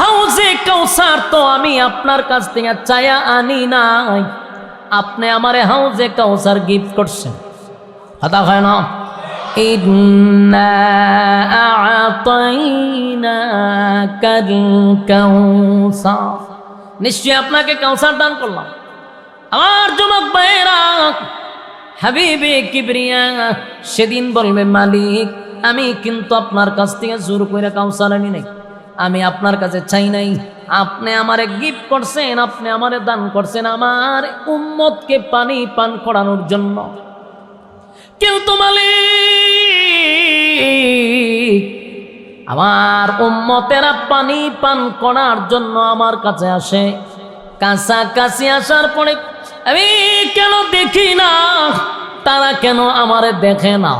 হাউজে কাউসার তো আমি আপনার কাছ থেকে চায়া আনি নাই, আপনি আমারে হাউজে কাউসার গিফট করছেন। কথা হয় না? ইন্না আ'তাইনাকাল কাউসার, নিশ্চয় আপনাকে কাউসার দান করলাম। আমার যুবক ভাইরা, হাবিবে কিবরিয়া সেদিন বলবে, মালিক, আমি কিন্তু আপনার কাছ থেকে জোর করে কাউসার আনি নাই, আমি আপনার কাছে চাই নাই, আপনি আমারে গিফট করছেন, আপনি আমারে দান করছেন আমার উম্মতকে পানি পান করানোর জন্য। কিন্তু মালিক, আমার উম্মতেরা পানি পান করার জন্য আমার কাছে আসে, কাছাকাছি আসার পরে আমি কেন দেখি না, তারা কেন আমারে দেখে না?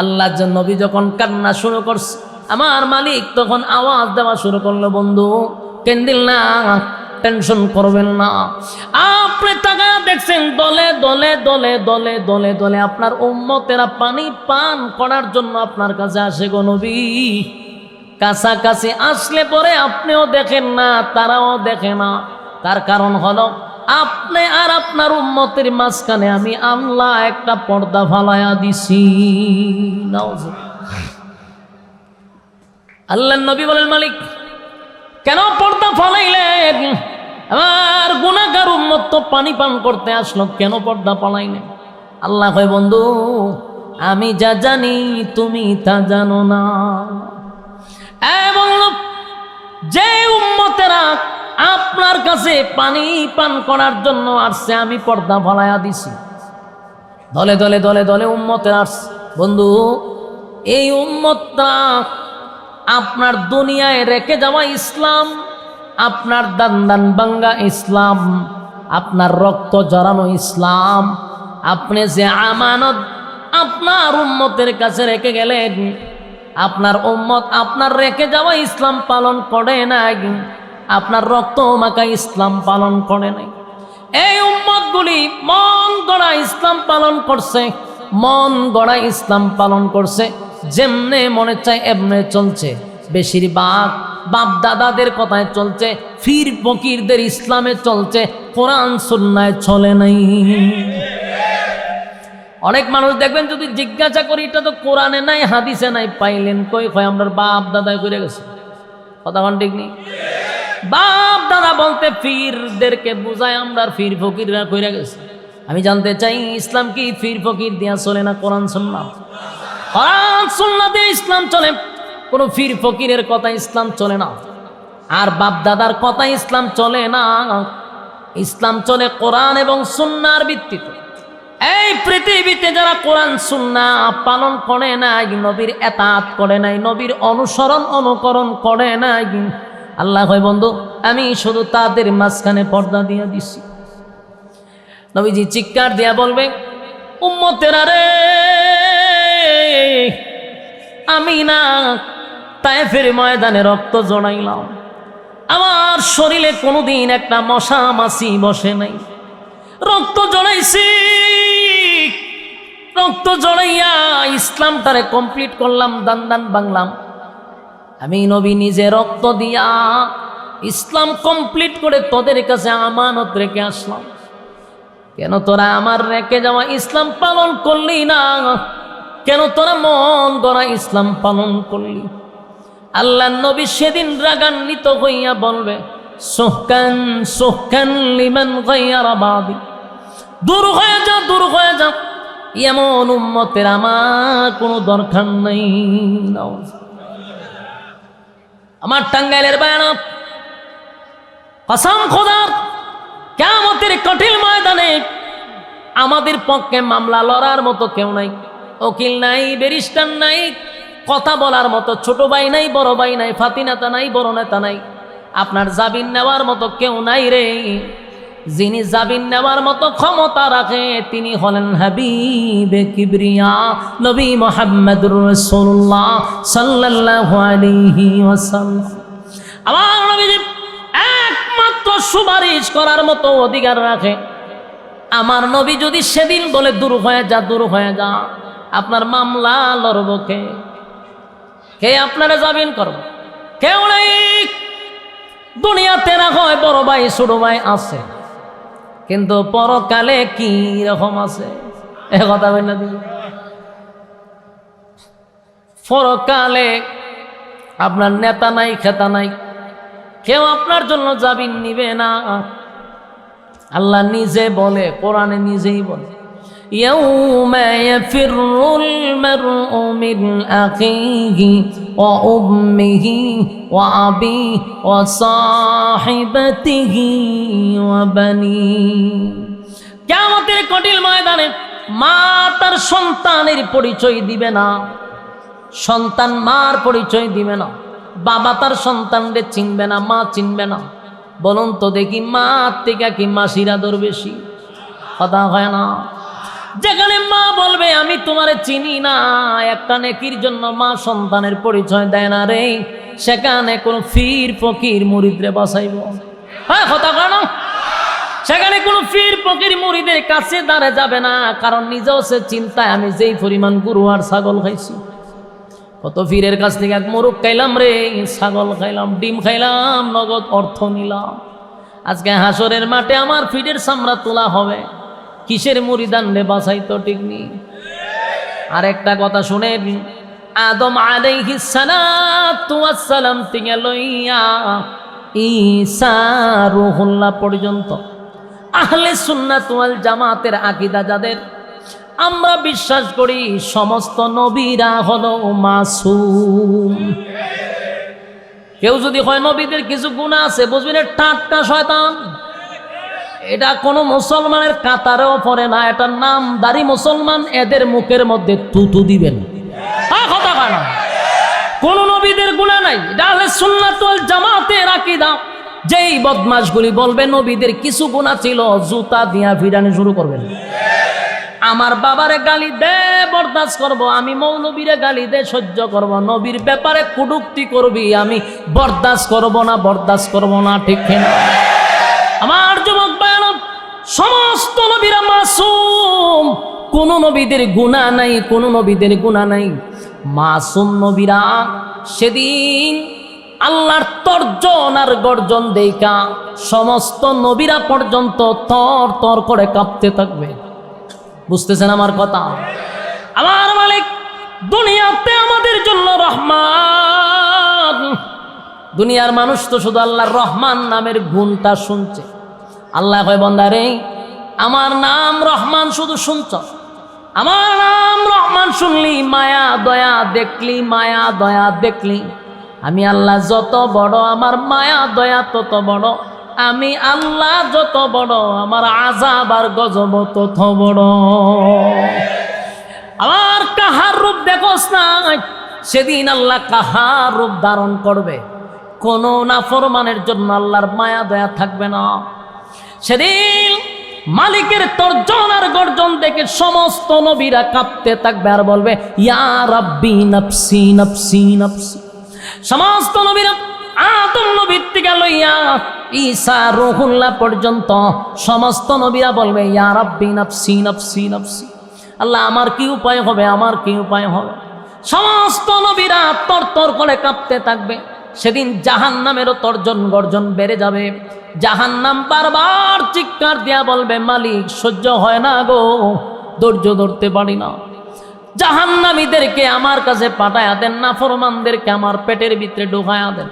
আল্লাহর জন্য নবী যখন কান্না শুরু করছে, আমার মালিক তখন আওয়াজ দেওয়া শুরু করলো, বন্ধু কেন্দিল না, টেনশন করবেন না। আপনি টাকা দেখছেন দলে দলে দলে দলে দলে দলে আপনার উম্মতেরা পানি পান করার জন্য আপনার কাছে আসে গো নবী। কাছাকাছি আসলে পরে আপনিও দেখেন না, তারাও দেখে না। তার কারণ হলো আপনি আর আপনার উম্মতের মাঝখানে আমি আল্লাহ একটা পর্দা ফালায়া দিছি। আল্লাহর নবী বলেন, মালিক কেন পর্দা ফালাইলেন? আমার গুনাহগার উম্মত তো পানি পান করতে আসলো, কেন পর্দা ফালাইলেন? আল্লাহ কয়, বন্ধু আমি যা জানি তুমি তা জানো না। এবং যে উম্মতেরা আপনার কাছে পানি পান করার জন্য আসছে, আমি পর্দা ফালাইয়া দিছি। দলে দলে দলে দলে উম্মতেরা আসছে। বন্ধু এই উম্মতটা আপনার দুনিয়ায় রেখে যাওয়া ইসলাম, আপনার দান দান ভাঙ্গা ইসলাম, আপনার রক্ত জড়ানো ইসলাম, আপনি যে আমানত আপনার উম্মতের কাছে রেখে গেলেন, আপনার উম্মত আপনার রেখে যাওয়া ইসলাম পালন করে নাই, আপনার রক্ত মাখা ইসলাম পালন করে নাই। এই উম্মতগুলি মন গড়া ইসলাম পালন করছে, মন গড়া ইসলাম পালন করছে, যেমনে মনে চায় এমনে চলছে। বেশিরভাগ বাপ দাদাদের কথায় চলছে, ফির ফকিরদের ইসলামে চলছে, কোরআন সুন্নায় চলে নাই। অনেক মানুষ দেখবেন যদি জিজ্ঞাসা করি এটা তো কোরআনে নাই হাদিসে নাই, পাইলেন কই? কয় আমরা বাপ দাদায় করে গেছে। কথা কোন ঠিক নেই? বাপ দাদা বলতে ফিরদেরকে বুঝায়, আমরা ফির ফকিররা কইরা গেছে। আমি জানতে চাই ইসলাম কি ফির ফকির দিয়া চলে না কোরআন সুন্নাহ? কোরআন সুন্নাহ দিয়ে ইসলাম চলে, কোনো ফির ফকিরের কথা ইসলাম চলে না, আর বাপ দাদার কথা ইসলাম চলে না। ইসলাম চলে কোরআন এবং সুন্নাহর ভিত্তিতে। এই পৃথিবীতে যারা কোরআন সুন্নাহ পালন করে নাই, নবীর এতাত করে নাই, নবীর অনুসরণ অনুকরণ করে নাই, আল্লাহ কয় বন্ধু আমি শুধু তাদের মাঝখানে পর্দা দিয়ে দিছি। নবীজি চিৎকার দিয়া বলবে, উম্মতেরা রে, আমি না তায়েফের ময়দানে রক্ত জড়াইলাম, আমার শরীরে কোনোদিন একটা মশা মাছি বসে নাই। রক্ত জড়াইছি, রক্ত জড়াইয়া ইসলামটারে কমপ্লিট করলাম, দান দান বাংলাম। আমি নবী নিজে রক্ত দিয়া ইসলাম কমপ্লিট করে তোদের কাছে আমানত রেখে আসলাম। কেন তোরা আমার রেখে যাওয়া ইসলাম পালন করলি না? কেন তোরা মন গড়া ইসলাম পালন করলি? আল্লাহ নবী সেদিন রাগান্বিত হইয়া বলবে, সুহকান সুহকান লিমান গায়রা বাদি, দূর হয়ে যা, দূর হয়ে যা, এমন উম্মতের আমার কোনো দরকার নাই। আমার টাঙ্গাইলের বায়ান, কসম খোদার, কিয়ামতের কঠিন ময়দানে আমাদের পক্ষে মামলা লড়ার মতো কেউ নাই, উকিল নাই, ব্যারিস্টার নাই, কথা বলার মতো ছোট ভাই নাই, বড় ভাই নাই, ফাতি নেতা নাই, বড় নেতা নাই, আপনার জামিন নেওয়ার মতো কেউ নাই রে। যিনি জামিন নেওয়ার মতো ক্ষমতা রাখে তিনি হলেন হাবিবে কিবরিয়া নবী মুহাম্মদুর রাসূলুল্লাহ সাল্লাল্লাহু আলাইহি ওয়াসাল্লাম। আমার নবী একমাত্র সুপারিশ করার মতো অধিকার রাখে। আমার নবী যদি সেদিন বলে দূর হয়ে যা, দূর হয়ে যা, আপনার মামলা লড়ব কে? কে আপনারা জামিন করবে? কেউ নেই। দুনিয়াতে না হয় বড় ভাই ছোট ভাই আছে, কিন্তু পরকালে কি রকম আছে এ কথা বল না দিদি। পরকালে আপনার নেতা নাই, খেতা নাই, কেউ আপনার জন্য জামিন নিবে না। আল্লাহ নিজে বলে, কোরআনে নিজেই বলে, ইয়াউমা ইয়াফিরুল মারউ মিন আখিহি ওয়া উম্মিহি ওয়া আবি ওয়া সাহিবাতিহি ওয়া বানি। কিয়ামতের কঠিন ময়দানে মা তার সন্তানের পরিচয় দিবে না, সন্তান মার পরিচয় দিবে না, বাবা তার সন্তানদের চিনবে না, মা চিনবে না। বলুন তো দেখি, মা থেকে কি মাসির আদর বেশি? কথা হয় না? যেখানে মা বলবে আমি তোমারে চিনি না, একটা নেকির জন্য মা সন্তানের পরিচয় দেয় না রে, সেখানে কোন ফির ফকির মুরিদরে বাঁচাইব? হ্যাঁ, কথা হয় না? সেখানে কোন ফির ফকির মুরিদের কাছে দাঁড়ে যাবে না, কারণ নিজেও সে চিন্তায় আমি যেই পরিমাণ গরু আর ছাগল খাইছি, কত ফিরের কাছ থেকে এক মোরগ খাইলাম রে, ছাগল খাইলাম, ডিম খাইলাম, নগদ অর্থ নিলাম। আজকে হাসরের মাঠে আমার ফিরের চামড়া তোলা হবে, কিসের মুরিদান রে বাঁচাইতো? ঠিক নেই। আর একটা কথা শুনেন, আদম আলাইহিস সালাতু ওয়াস সালাম থেকে লইয়া ঈসা রূহুল্লাহ পর্যন্ত আহলে সুন্নাত ওয়াল জামাতের আকীদা যাদের, আমরা বিশ্বাস করি সমস্ত নবীরা হলো মাসুম। কেউ যদি হয় নবীদের কিছু গুনাহ আছে, বুঝবেন টাটকা শয়তান। এটা কোনো মুসলমানের কাতারেও পড়ে না, এটা নামদারি মুসলমান, এদের মুখের মধ্যে তুতু দিবেন। কথা কয় না, কোন নবীদের গুনাহ নাই, এটা আহলে সুন্নাত ওয়াল জামাতের আকীদা। যেই বদমাশগুলি বলবে নবীদের কিছু গুনাহ ছিল, জুতা দিয়া ফিরানি শুরু করবেন। আমার বাবারে গালি দে বরদাস্ত করব, আমি মৌলবীরে গালি দে সহ্য করব, নবীর ব্যাপারে কুটুক্তি করবি আমি বরদাস্ত করব না, বরদাস্ত করব না। ঠিক না? আমার যুবক ভাইরা, সমস্ত নবীরা মাসুম, কোন নবীদের গুনাহ নাই, কোন নবীদের গুনাহ নাই। মাসুম নবীরা সেদিন আল্লাহর তর্জন আর গর্জন দেখা সমস্ত নবীরা পর্যন্ত তর তর করে কাঁপতে থাকবে। বুঝতেছেন আমার কথা? আমার মালিক দুনিয়াতে আমাদের জন্য রহমান। দুনিয়ার মানুষ তো শুধু আল্লাহর রহমান নামের গুণটা শুনছে। আল্লাহ কয়, বান্দা রে, আমার নাম রহমান শুধু শুনছ, আমার নাম রহমান শুনলি, মায়া দয়া দেখলি, মায়া দয়া দেখলি, আমি আল্লাহ যত বড়, আমার মায়া দয়া তত বড়, আমি আল্লাহ যত বড়, আমার আযাব আর গজব তত বড়। আমার কাহার রূপ দেখোস না, সেদিন আল্লাহ কাহার রূপ ধারণ করবে, কোন নাফরমানের জন্য আল্লাহর মায়া দয়া থাকবে না। সেদিন মালিকের তর্জন আর গর্জন দেখে সমস্ত নবীরা কাঁপতে থাকবে আর বলবে, ইয়া রাব্বি নফসি নফসি নফসি। সমস্ত নবীরা আদম নবীর থেকে লইয়া ঈসা রূহুল্লাহ পর্যন্ত সমস্ত নবীরা বলবে, ইয়া রাব্বি নফসি নফসি নফসি। আল্লাহ আমার কি উপায় হবে, আমার কি উপায় হবে? সমস্ত নবীরা তরতর করে কাঁপতে থাকবে। সেদিন জাহান্নামেরও তর্জন গর্জন বেড়ে যাবে। জাহান্নাম বারবার চিৎকার দিয়া বলবে, মালিক সহ্য হয় না গো, ধৈর্য ধরতে পারি না, জাহান্নামীদেরকে আমার কাছে পাঠায়া দেন, নাফরমানদেরকে আমার পেটের ভিতরে ঢুকায়া দেন।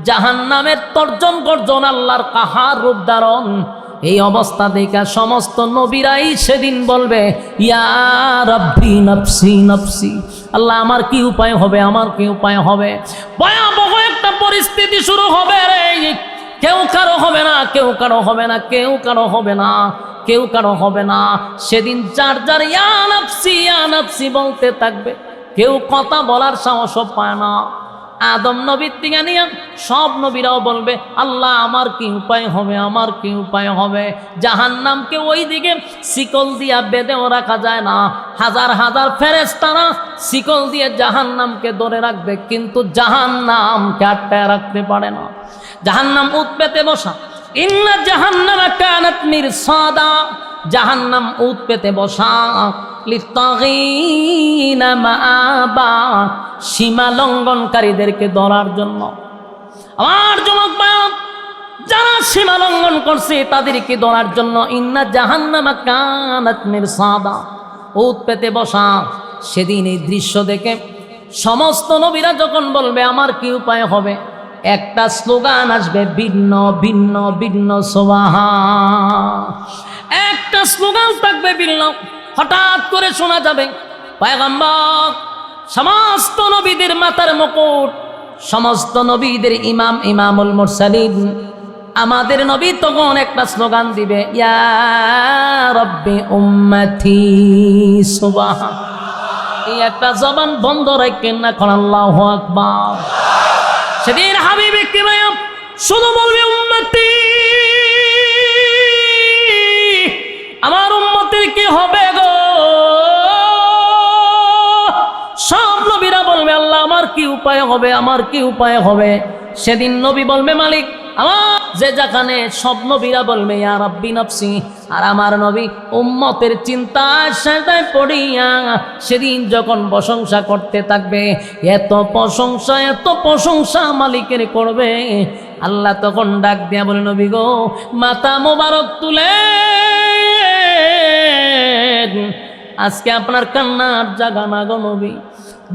জাহান্নামের তর্জন গর্জন, আল্লাহর কাহার রূপ ধারণ, এই অবস্থা দেখা সমস্ত নবীরাই সেদিন বলবে, ইয়া রাব্বি নফসি নফসি। আল্লাহ আমার কি উপায় হবে, আমার কি উপায় হবে? ভয়াবহ একটা পরিস্থিতি শুরু হবে রে। কেউ কারো হবে না, কেউ কারো হবে না, কেউ কারো হবে না, কেউ কারো হবে না। সেদিন যার যার ইয়া নাফসি বলতে থাকবে, কেউ কথা বলার সাহসও পায় না। আদম নবীর থেকে নিয়ে সব নবীরাও বলবে, আল্লাহ আমার কি উপায় হবে, আমার কি উপায় হবে? জাহান্নামকে ওই দিকে শিকল দিয়া বেঁধেও রাখা যায় না, হাজার হাজার ফেরেশতারা শিকল দিয়ে জাহান্নামকে ধরে রাখবে, কিন্তু জাহান্নামকে আটকায় রাখতে পারে না। জাহান্নাম উৎ পেতে বসা, ইন্না জাহান্নামা কানাত মিরসাদা, জাহান্নাম উৎ পেতে বসা, লিত্তাগীনা মাআবা, সীমা লঙ্ঘনকারীদেরকে ধরার জন্য। আমার যুবক ভাই, যারা সীমা লঙ্ঘন করছে তাদেরকে ধরার জন্য ইন্না জাহান্নামা কানাত মিরসাদা, উৎ পেতে বসা। সেদিন এই দৃশ্য দেখে সমস্ত নবীরা যখন বলবে আমার কি উপায় হবে, একটা স্লোগান আসবে, ভিন্ন ভিন্ন ভিন্ন সুবহান। একটা স্লোগান থাকবে ভিন্ন। হঠাৎ করে শোনা যাবে, পয়গম্বর সমস্ত নবীদের মাথার মুকুট, সমস্ত নবীদের ইমাম, ইমামুল মুরসালিন। আমাদের নবী তখন একটা স্লোগান দিবে, ইয়া রাব্বি উম্মতি সুবহান। এই একটা জবান বন্ধ রাখেন না, কোন আল্লাহু আকবার। সেদিন হাবিব কিবরিয়া শুধু বলবে উম্মতি, আমার উম্মতের কি হবে গো? সব নবীরা বলবে আল্লাহ আমার কি উপায় হবে, আমার কি উপায় হবে। সেদিন নবী বলবে মালিক আমার, যে যেখানে সব নবীরা বলবে ইয়া রাব্বি নাফসি, আর আমার নবী উম্মতের চিন্তায় সেটাই পড়িয়া সেদিন যখন প্রশংসা করতে থাকবে, এত প্রশংসা মালিকের করবে, আল্লাহ তখন ডাক দিয়া বলে নবী গো মাথা মোবারক তুলে, আজকে আপনার কান্নার জায়গা না গো নবী।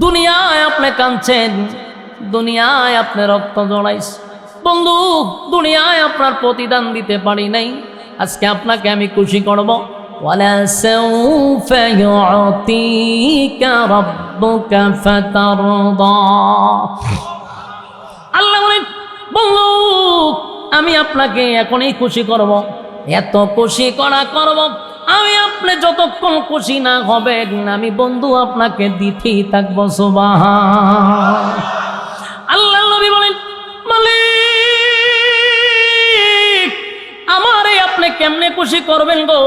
দুনিয়ায় আপনি কাঁদছেন, দুনিয়ায় আপনি রক্ত জড়াইছেন বন্ধু, দুনিয়ায় আপনার প্রতিদান দিতে পারি নাই, আজকে আপনাকে আমি খুশি করব। ওয়ালা সাউফা ইউতিকা রাব্বুকা ফাতারদা। আল্লাহ বলেন বন্ধু আমি আপনাকে এখনই খুশি করব, এত খুশি করব আমি, আপনি যতক্ষণ খুশি না হবেন আমি বন্ধু আপনাকে দিতেই থাকবো। সুবহান আল্লাহ। নবী বলেন মালিক আমারে আপনি কেমনে খুশি করবেন গো?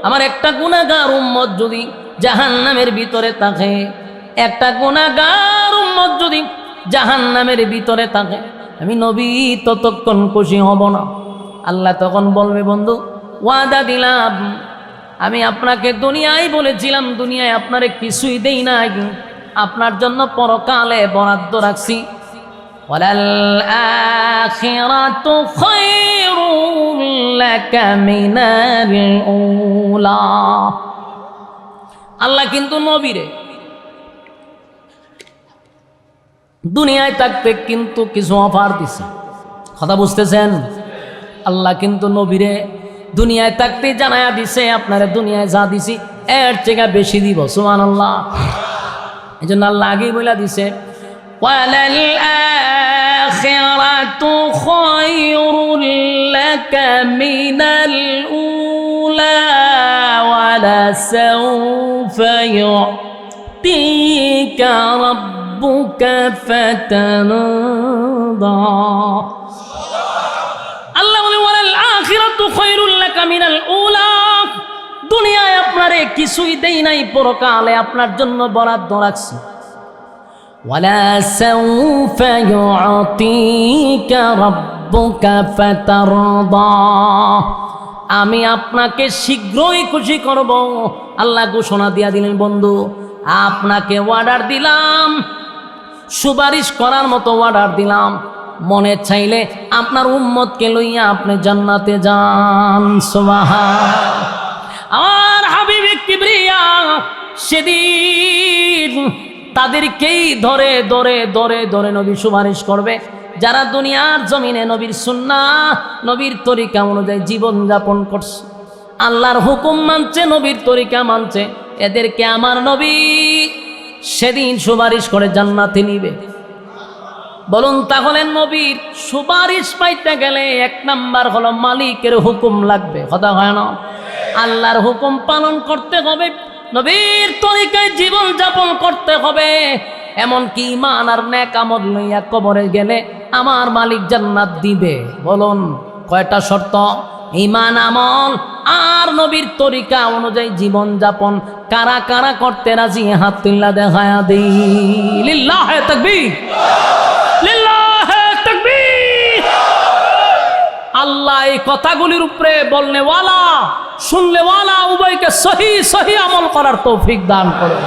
আমার একটা গুনাহগার উম্মত যদি জাহান্নামের ভিতরে থাকে, একটা গুনাহগার উম্মত যদি জাহান্নামের ভিতরে থাকে, আমি নবী ততক্ষণ খুশি হব না। আল্লাহ তখন বলবে বন্ধু ওয়াদা দিলাম, আমি আপনাকে দুনিয়ায় বলেছিলাম দুনিয়ায় আপনারে কিছুই দেই নাই, আপনার জন্য পরকালে বরাদ্দ রাখছি। ওয়ালাল আখিরাতু খায়রুল লাকা মিনাল উলা। আল্লাহ কিন্তু নবীরে দুনিয়ায় থাকতে কিন্তু কিছু অফার দিছে, কথা বুঝতেছেন? আল্লাহ কিন্তু নবীরে দুনিয়ায় থাকতে জানায়া দিছে আপনারা দুনিয়ায় যা দিছি এর থেকে বেশি দিব। সুবহানাল্লাহ। এই জন্য আল্লাহ আগেই বলে দিছে ওয়ালাল আখিরাতু খায়রুল লাকা মিনাল উলা ওয়ালা সাউফা ইউতিকা রাব্বুকা ফাতারদা। আল্লাহ বলে ওয়ালাল আখিরাতু খায়রুল লাকা মিনাল উলা, দুনিয়ায় আপনারে কিছুই দেই নাই, পরকালে আপনার জন্য বরাদ্দ রাখছি। ওয়ালা সাউফা ইউতিকা রাব্বুকা ফাতারদা, আমি আপনাকে শীঘ্রই খুশি করব। আল্লাহ ঘোষণা দিয়া দিলেন বন্ধু আপনাকে অর্ডার দিলাম, সুপারিশ করার মতো অর্ডার দিলাম, মনে চাইলে আপনার উম্মতকে লইয়া আপনি জান্নাতে যান। সুবহান। আমার হাবিব কিবরিয়া সেদিন তাদেরকেই ধরে ধরে ধরে ধরে নবী সুপারিশ করবে, যারা দুনিয়ার জমিনে নবীর সুন্নাহ নবীর তরিকা অনুযায়ী জীবন যাপন করছে, আল্লাহর হুকুম মানছে, নবীর তরিকা মানছে, এদেরকে আমার নবী সেদিন সুপারিশ করে জান্নাতে নিবে। বলুন তাহলে নবীর সুপারিশ পাইতে গেলে এক নাম্বার হলো মালিকের হুকুম লাগবে, কথা হয় না? আল্লাহর হুকুম পালন করতে হবে, নবীর তরিকায় জীবন যাপন করতে হবে, এমনকি ঈমান আর নেক আমল লইয়া কবরে গেলে আমার মালিক জান্নাত দিবে। বলুন কয়টা শর্ত? ঈমান, আমল আর নবীর তরিকা অনুযায়ী জীবন যাপন কারা কারা করতে রাজি হাত তুল্লা দেখায়া দিই। লিল্লাহে তাকবীর, লিল্লাহে তাকবীর। আল্লাহ এই কথাগুলির উপরে বলনে ওয়ালা শুনলে ওয়ালা উভয়কে সহি সহি আমল করার তৌফিক দান করো।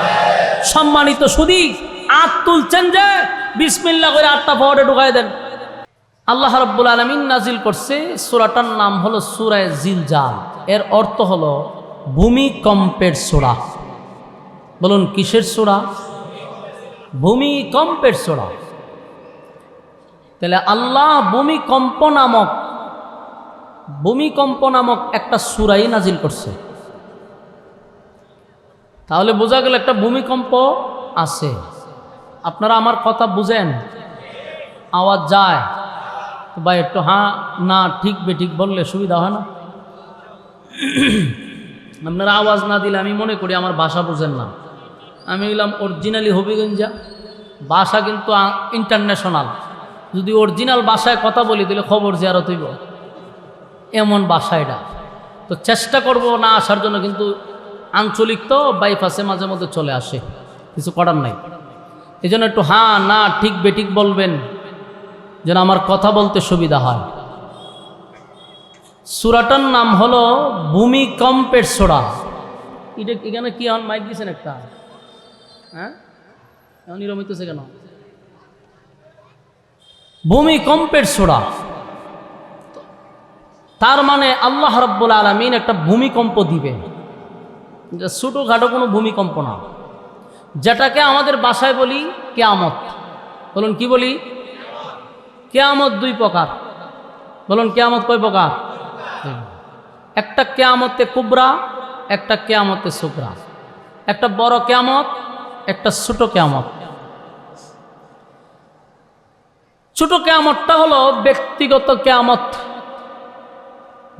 সম্মানিত সুধী, আত তুলছেন যে বিসমিল্লাহ করে আটটা পরে ঢুকাই দেন। আল্লাহ রাব্বুল আলামিন নাজিল করছে, সূরাটার নাম হলো সূরা জিলজাল, এর অর্থ হলো ভূমিকম্পের সূরা। বলুন কিসের সূরা? ভূমিকম্পের সূরা। তাহলে আল্লাহ ভূমিকম্প নামক একটা সূরাই নাজিল করছে, তাহলে বোঝা গেল একটা ভূমিকম্প আছে। আপনারা আমার কথা বুঝেন? আওয়াজ যায় তো ভাই একটু হ্যাঁ না ঠিক বেঠিক বললে সুবিধা হয় না? আপনারা আওয়াজ না দিলে আমি মনে করি আমার ভাষা বুঝেন না। আমি বললাম অরিজিনালি হবিগঞ্জা, ভাষা কিন্তু ইন্টারন্যাশনাল। যদি অরিজিনাল ভাষায় কথা বলি দিলে খবর জিয়ারত হইব, এমন ভাষা এটা। তো চেষ্টা করব না আসার জন্য, কিন্তু আঞ্চলিক তো বাইপাসে মাঝে মধ্যে চলে আসে, কিছু করার নাই। এই জন্য একটু হ্যাঁ না ঠিক বেঠিক বলবেন যেন আমার কথা বলতে সুবিধা হয়। সূরাটার নাম হলো ভূমিকম্পের সূরা। এটা এখানে কি এখন মাইক দিয়েছেন একটা? হ্যাঁ, এখন নিরমিত হচ্ছে কেন? ভূমিকম্পের সূরা, তার মানে আল্লাহ রাব্বুল আলামিন একটা ভূমিকম্প দিবে। ছোটোখাটো কোনো ভূমিকম্প না, যেটাকে আমাদের ভাষায় বলি কিয়ামত। বলুন কি বলি? কিয়ামত দুই প্রকার। বলুন কিয়ামত কয় প্রকার? একটা কিয়ামতে কুবরা, একটা কিয়ামতে সুগরা। একটা বড় কিয়ামত, একটা ছোট কিয়ামত। ছোট কিয়ামতটা হলো ব্যক্তিগত কিয়ামত,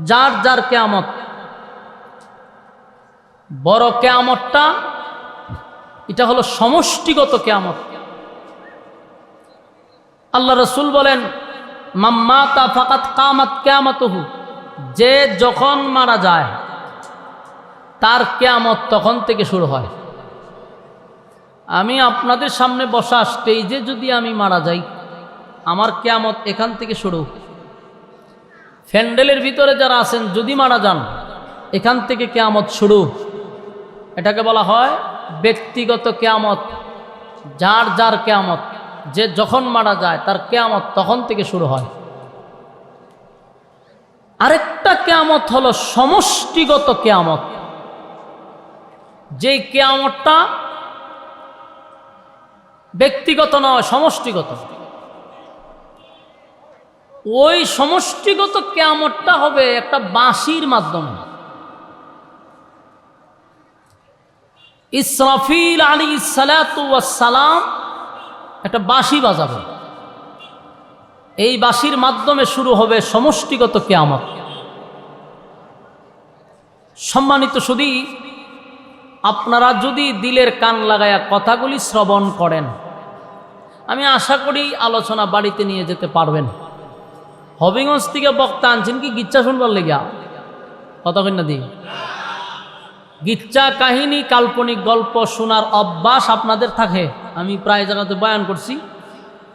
যার যার কিয়ামত। বড় কিয়ামতটা এটা হলো সমষ্টিগত কিয়ামত। আল্লাহ রাসূল বলেন মাম্মাতা ফাকাত কামাত কিয়ামাতুহু, যে যখন মারা যায় তার কিয়ামত তখন থেকে শুরু হয়। আমি আপনাদের সামনে বসা স্টেজে যদি আমি মারা যাই, আমার কিয়ামত এখান থেকে শুরু। প্যান্ডেলের ভিতরে যারা আছেন যদি মারা যান, এখান থেকে কিয়ামত শুরু। এটাকে বলা হয় ব্যক্তিগত কিয়ামত, যার যার কিয়ামত। যে যখন মারা যায় তার কিয়ামত তখন থেকে শুরু হয়। আরেকটা কিয়ামত হলো সমষ্টিগত কিয়ামত, যে কিয়ামতটা ব্যক্তিগত নয়, সমষ্টিগত। ওই সমষ্টিগত কিয়ামতটা হবে একটা বাঁশির মাধ্যমে। ইসরাফিল আলাইহিস সালাতু ওয়াস সালাম একটা বাঁশি বাজাবে, এই বাঁশির মাধ্যমে শুরু হবে সমষ্টিগত কিয়ামত। সম্মানিত সুধী, আপনারা যদি দিলের কান লাগায়া কথাগুলি শ্রবণ করেন, আমি আশা করি আলোচনা বাড়িতে নিয়ে যেতে পারবেন। হবিগঞ্জ থেকে বক্তা আনছেন কি গিচ্ছা শুনবার লেগা? কথা কই না দি? গিচ্ছা কাহিনী কাল্পনিক গল্প শোনার অভ্যাস আপনাদের থাকে, আমি প্রায় জায়গাতে বয়ান করছি।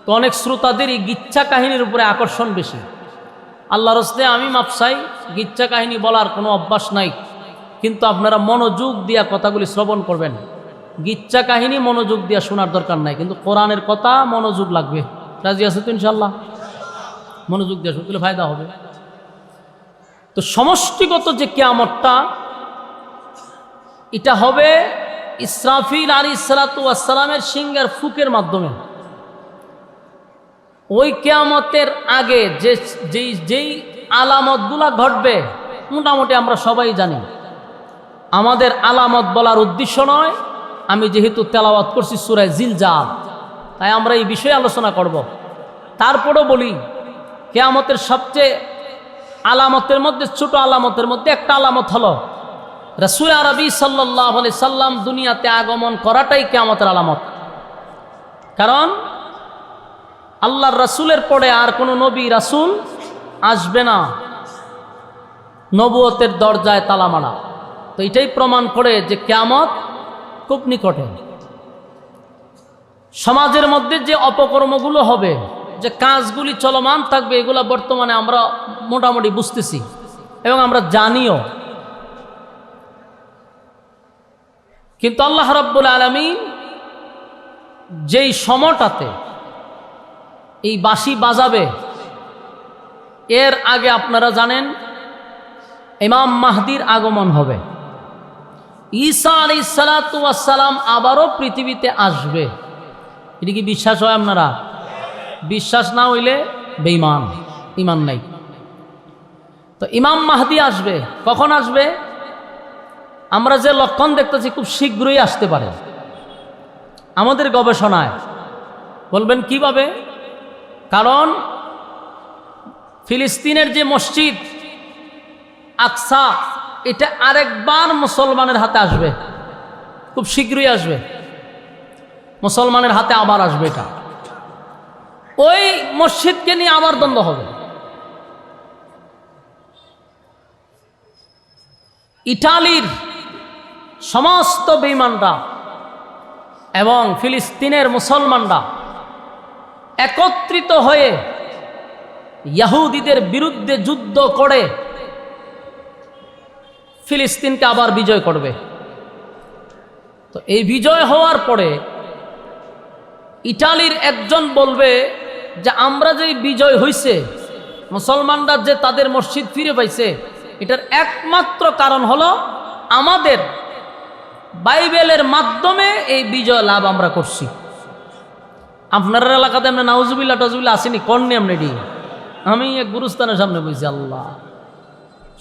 তো অনেক শ্রোতাদেরই গিচ্ছা কাহিনীর উপরে আকর্ষণ বেশি। আল্লাহর রাস্তায় আমি মাপ চাই, গিচ্ছা কাহিনী বলার কোনো অভ্যাস নাই, কিন্তু আপনারা মনোযোগ দিয়া কথাগুলি শ্রবণ করবেন। গিচ্ছা কাহিনী মনোযোগ দিয়া শোনার দরকার নাই, কিন্তু কোরআনের কথা মনোযোগ লাগবে। রাজি আছে তো ইনশাল্লাহ? মনোযোগ দিয়া শুনলে ফায়দা হবে। তো সমষ্টিগত যে কিয়ামতটা, এটা হবে ইসরাফিল আলাইহিস সালাতু ওয়াস সালামের সিংহের ফুকের মাধ্যমে। ওই কিয়ামতের আগে যেই আলামতগুলা ঘটবে মোটামুটি আমরা সবাই জানি। আমাদের আলামত বলার উদ্দেশ্য নয়, আমি যেহেতু তেলাওয়াত করছি সূরা জিলজাল, তাই আমরা এই বিষয়ে আলোচনা করব। তারপরেও বলি, কিয়ামতের সবচেয়ে আলামতের মধ্যে, ছোট আলামতের মধ্যে একটা আলামত হলো রাসূল আরবি সাল্লাল্লাহু আলাইহি সাল্লাম দুনিয়াতে আগমন করাটাই কিয়ামতের আলামত। কারণ আল্লাহর রাসূলের পরে আর কোনো নবী রাসূল আসবে না, নবুয়তের দরজায় তালা মারা। তো এটাই প্রমাণ করে যে কিয়ামত খুব নিকটে। সমাজের মধ্যে যে অপকর্মগুলো হবে, যে কাজগুলি চলমান থাকবে, এগুলো বর্তমানে আমরা মোটামুটি বুঝতেছি এবং আমরা জানিও। কিন্তু আল্লাহ রাব্বুল আলামিন যেই সময়টাতে এই বাঁশি বাজাবে, এর আগে আপনারা জানেন ইমাম মাহদির আগমন হবে। ঈসা আলাইহিস সালাতু ওয়াস সালাম আবারও পৃথিবীতে আসবে। এটা কি বিশ্বাস হয় আপনারা? বিশ্বাস না হইলে বেঈমান, ঈমান নাই। তো ইমাম মাহদি আসবে। কখন আসবে? আমরা যে লক্ষণ দেখতেছি খুব শীঘ্রই আসতে পারে। আমাদের গবেষণায় বলবেন কিভাবে? কারণ ফিলিস্তিনের যে মসজিদ আকসা, এটা আরেকবার মুসলমানের হাতে আসবে, খুব শীঘ্রই আসবে, মুসলমানের হাতে আবার আসবে। এটা ওই মসজিদকে নিয়ে আবার দ্বন্দ্ব হবে। ইটালির সমস্ত বেঈমানরা এবং ফিলিস্তিনের মুসলমানরা একত্রিত হয়ে ইহুদিদের বিরুদ্ধে যুদ্ধ করে ফিলিস্তিনকে আবার বিজয় করবে। তো এই বিজয় হওয়ার পরে ইটালির একজন বলবে যে আমরা যে বিজয় হইছে, মুসলমানরা যে তাদের মসজিদ ফিরে পাইছে, এটার একমাত্র কারণ হলো আমাদের বাইবেলের মাধ্যমে এই বিজয় লাভ আমরা করছি। আপনার এলাকাতে আমরা নাউজুবিল্লাহ টাউজুবিল্লাহ আসেনি, কর্ণে আমরা এটি। আমি এক গুরুস্থানের সামনে বলছি, আল্লাহ,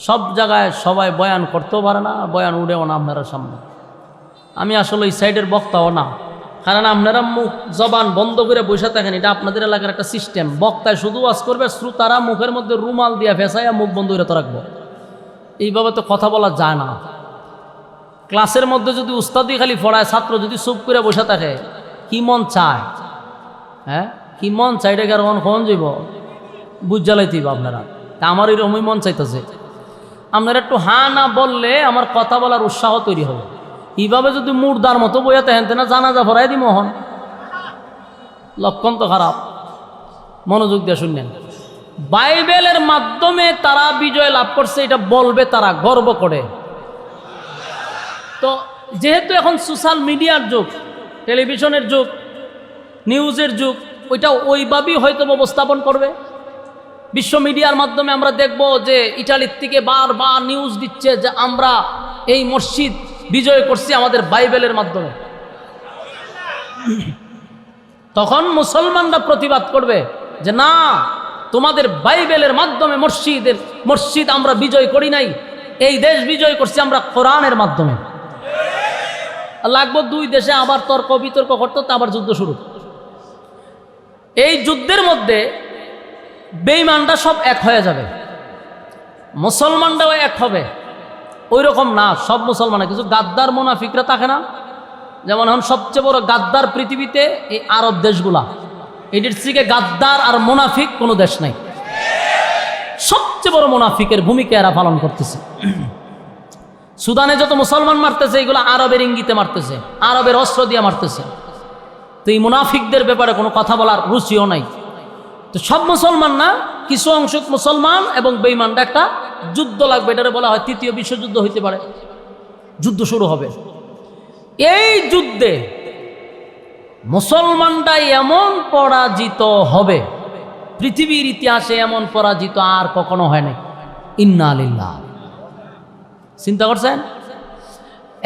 সব জায়গায় সবাই বয়ান করতেও পারে না, বয়ান উড়েও না আপনারা সামনে। আমি আসলে এই সাইডের বক্তাও না, কারণ আপনারা মুখ জবান বন্ধ করে বসে থাকেন, এটা আপনাদের এলাকার একটা সিস্টেম। বক্তায় শুধু ওয়াজ করবে, শ্রোতারা মুখের মধ্যে রুমাল দিয়া ফেসাইয়া মুখ বন্ধ করে তো রাখবো। এইভাবে তো কথা বলা যায় না। ক্লাসের মধ্যে যদি উস্তাদি খালি পড়ায়, ছাত্র যদি চুপ করে বসে থাকে, কি মন চায়? হ্যাঁ, কি মন চাই? এটা কারণ কখন যাইব বুঝ জ্বালাইতেইব আপনারা। তা আমার এরকমই মন চাইতেছে। আপনারা একটু হ্যাঁ না বললে আমার কথা বলার উৎসাহ তৈরি হবে। এইভাবে যদি মুর্দার মতো বইয়া হেনতে না জানাজা ভরাই দি মোহন, লক্ষণ তো খারাপ। মনোযোগ দিয়ে শুনলেন, বাইবেলের মাধ্যমে তারা বিজয় লাভ করছে, এটা বলবে তারা গর্ব করে। তো যেহেতু এখন সোশ্যাল মিডিয়ার যুগ, টেলিভিশনের যুগ, নিউজের যুগ, ওইটা ওইভাবেই হয়তো উপস্থাপন করবে। বিশ্ব মিডিয়ার মাধ্যমে আমরা দেখব যে ইটালির থেকে বারবার নিউজ দিচ্ছে যে আমরা এই মসজিদ বিজয় করছি আমাদের বাইবেলের মাধ্যমে। তখন মুসলমানরা প্রতিবাদ করবে যে না, তোমাদের বাইবেলের মাধ্যমে মসজিদ আমরা বিজয় করি নাই, এই দেশ বিজয় করছি আমরা কোরআনের মাধ্যমে। লাগবো দুই দেশে আবার তর্ক বিতর্ক করতে, আবার যুদ্ধ শুরু। এই যুদ্ধের মধ্যে বেঈমানরা সব এক হয়ে যাবে, মুসলমানরাও এক হবে। ওই রকম না সব মুসলমান, কিছু গাদ্দার মুনাফিকরা থাকে না, যেমন এখন সবচেয়ে বড় গাদ্দার পৃথিবীতে এই আরব দেশগুলা। এটির থেকে গাদ্দার আর মুনাফিক কোনো দেশ নাই। সবচেয়ে বড় মুনাফিকের ভূমিকা এরা পালন করতেছে। সুদানে যত মুসলমান মারতেছে, এগুলো আরবের ইঙ্গিতে মারতেছে, আরবের অস্ত্র দিয়ে মারতেছে। তো এই মুনাফিকদের ব্যাপারে কোনো কথা বলার রুচিও নাই। তো সব মুসলমান না, কিছু অংশ মুসলমান এবং বেঈমানরা একটা যুদ্ধ লাগবে। এটারে বলা হয় তৃতীয় বিশ্বযুদ্ধ হইতে পারে। যুদ্ধ শুরু হবে। এই যুদ্ধে মুসলমানরা এমন পরাজিত হবে, পৃথিবীর ইতিহাসে এমন পরাজিত আর কখনো হয় নাই। ইন্না লিল্লাহ। চিন্তা করছেন?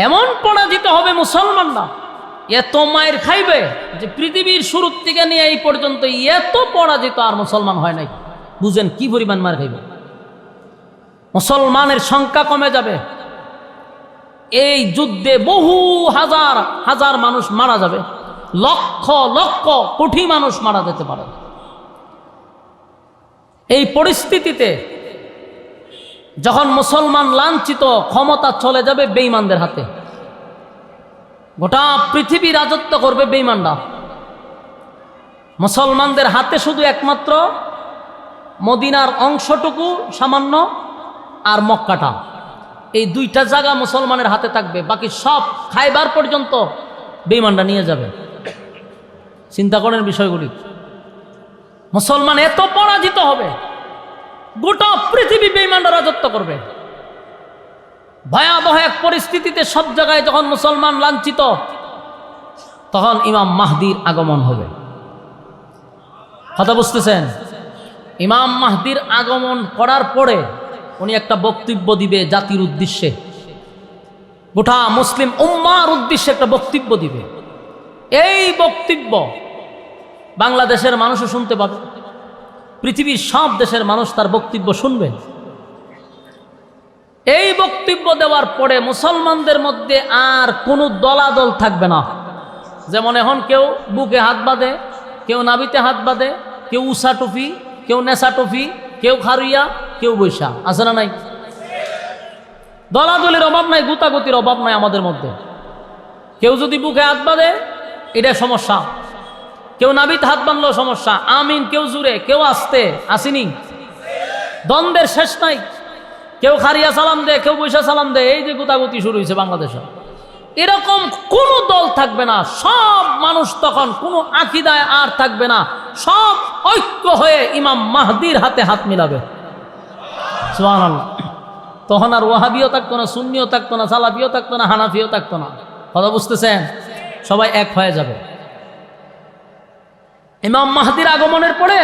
এমন পরাজিত হবে মুসলমানরা, এত মায়ের খাইবে যে পৃথিবীর শুরু থেকে নিয়ে এই পর্যন্ত এত পরাজিত আর মুসলমান হয় নাই। বুঝেন কি পরিমাণ মার খাইবে। মুসলমানের সংখ্যা কমে যাবে। এই যুদ্ধে বহু হাজার হাজার মানুষ মারা যাবে, লক্ষ লক্ষ কোটি মানুষ মারা যেতে পারে। এই পরিস্থিতিতে যখন মুসলমান লাঞ্ছিত, ক্ষমতা চলে যাবে বেঈমানদের হাতে। গোটা পৃথিবী রাজত্ব করবে বেঈমানরা। মুসলমানদের হাতে শুধু একমাত্র মদিনার অংশটুকু সামান্য আর মক্কাটা, এই দুইটা জায়গা মুসলমানের হাতে থাকবে। বাকি সব খাইবার পর্যন্ত বেঈমানরা নিয়ে যাবে। চিন্তা করেন বিষয়গুলি। মুসলমান এত পরাজিত হবে, গোটা পৃথিবী বেঈমানরা রাজত্ব করবে। ভয়াবহ এক পরিস্থিতিতে সব জায়গায় যখন মুসলমান লাঞ্ছিত, তখন ইমাম মাহদির আগমন হবে। কথা বুঝতেছেন? ইমাম মাহদির আগমন করার পরে উনি একটা বক্তব্য দিবে জাতির উদ্দেশ্যে, গোটা মুসলিম উম্মার উদ্দেশ্যে একটা বক্তব্য দিবে। এই বক্তব্য বাংলাদেশের মানুষও শুনতে পাবে, পৃথিবীর সব দেশের মানুষ তার বক্তব্য শুনবে। এই বক্তব্য দেওয়ার পরে মুসলমানদের মধ্যে আর কোনো দলাদল থাকবে না। যেমন এখন কেউ বুকে হাত বাঁধে, কেউ নাবিতে হাত বাঁধে, কেউ উষা টুপি, কেউ নেশা টুপি, কেউ খারুইয়া, কেউ বৈশা। আছে না নাই? দলাদলির অভাব নাই, গুতাগুতির অভাব নাই আমাদের মধ্যে। কেউ যদি বুকে হাত বাঁধে এটা সমস্যা, কেউ নাবিতে হাত বাঁধলেও সমস্যা। আমিন কেউ জুড়ে, কেউ আসতে, আসিনি, দ্বন্দ্বের শেষ নাই। কেউ খারিয়া সালাম দে, কেউ বৈশা সালাম দে। এই যে গুতাগুতি শুরু হয়েছে বাংলাদেশে, এরকম কোন দল থাকবে না। সব মানুষ তখন কোনো আকীদায় আর থাকবে না, সব ঐক্য হয়ে ইমাম মাহদির হাতে হাত মিলাবে। সুবহানাল্লাহ। তখন আর ওয়াহাবিও থাকতো না, সুন্নিও থাকতো না, সালাফিও থাকতো না, হানাফিও থাকতো না। কথা বুঝতেছেন? সবাই এক হয়ে যাবে। ইমাম মাহদির আগমনের পরে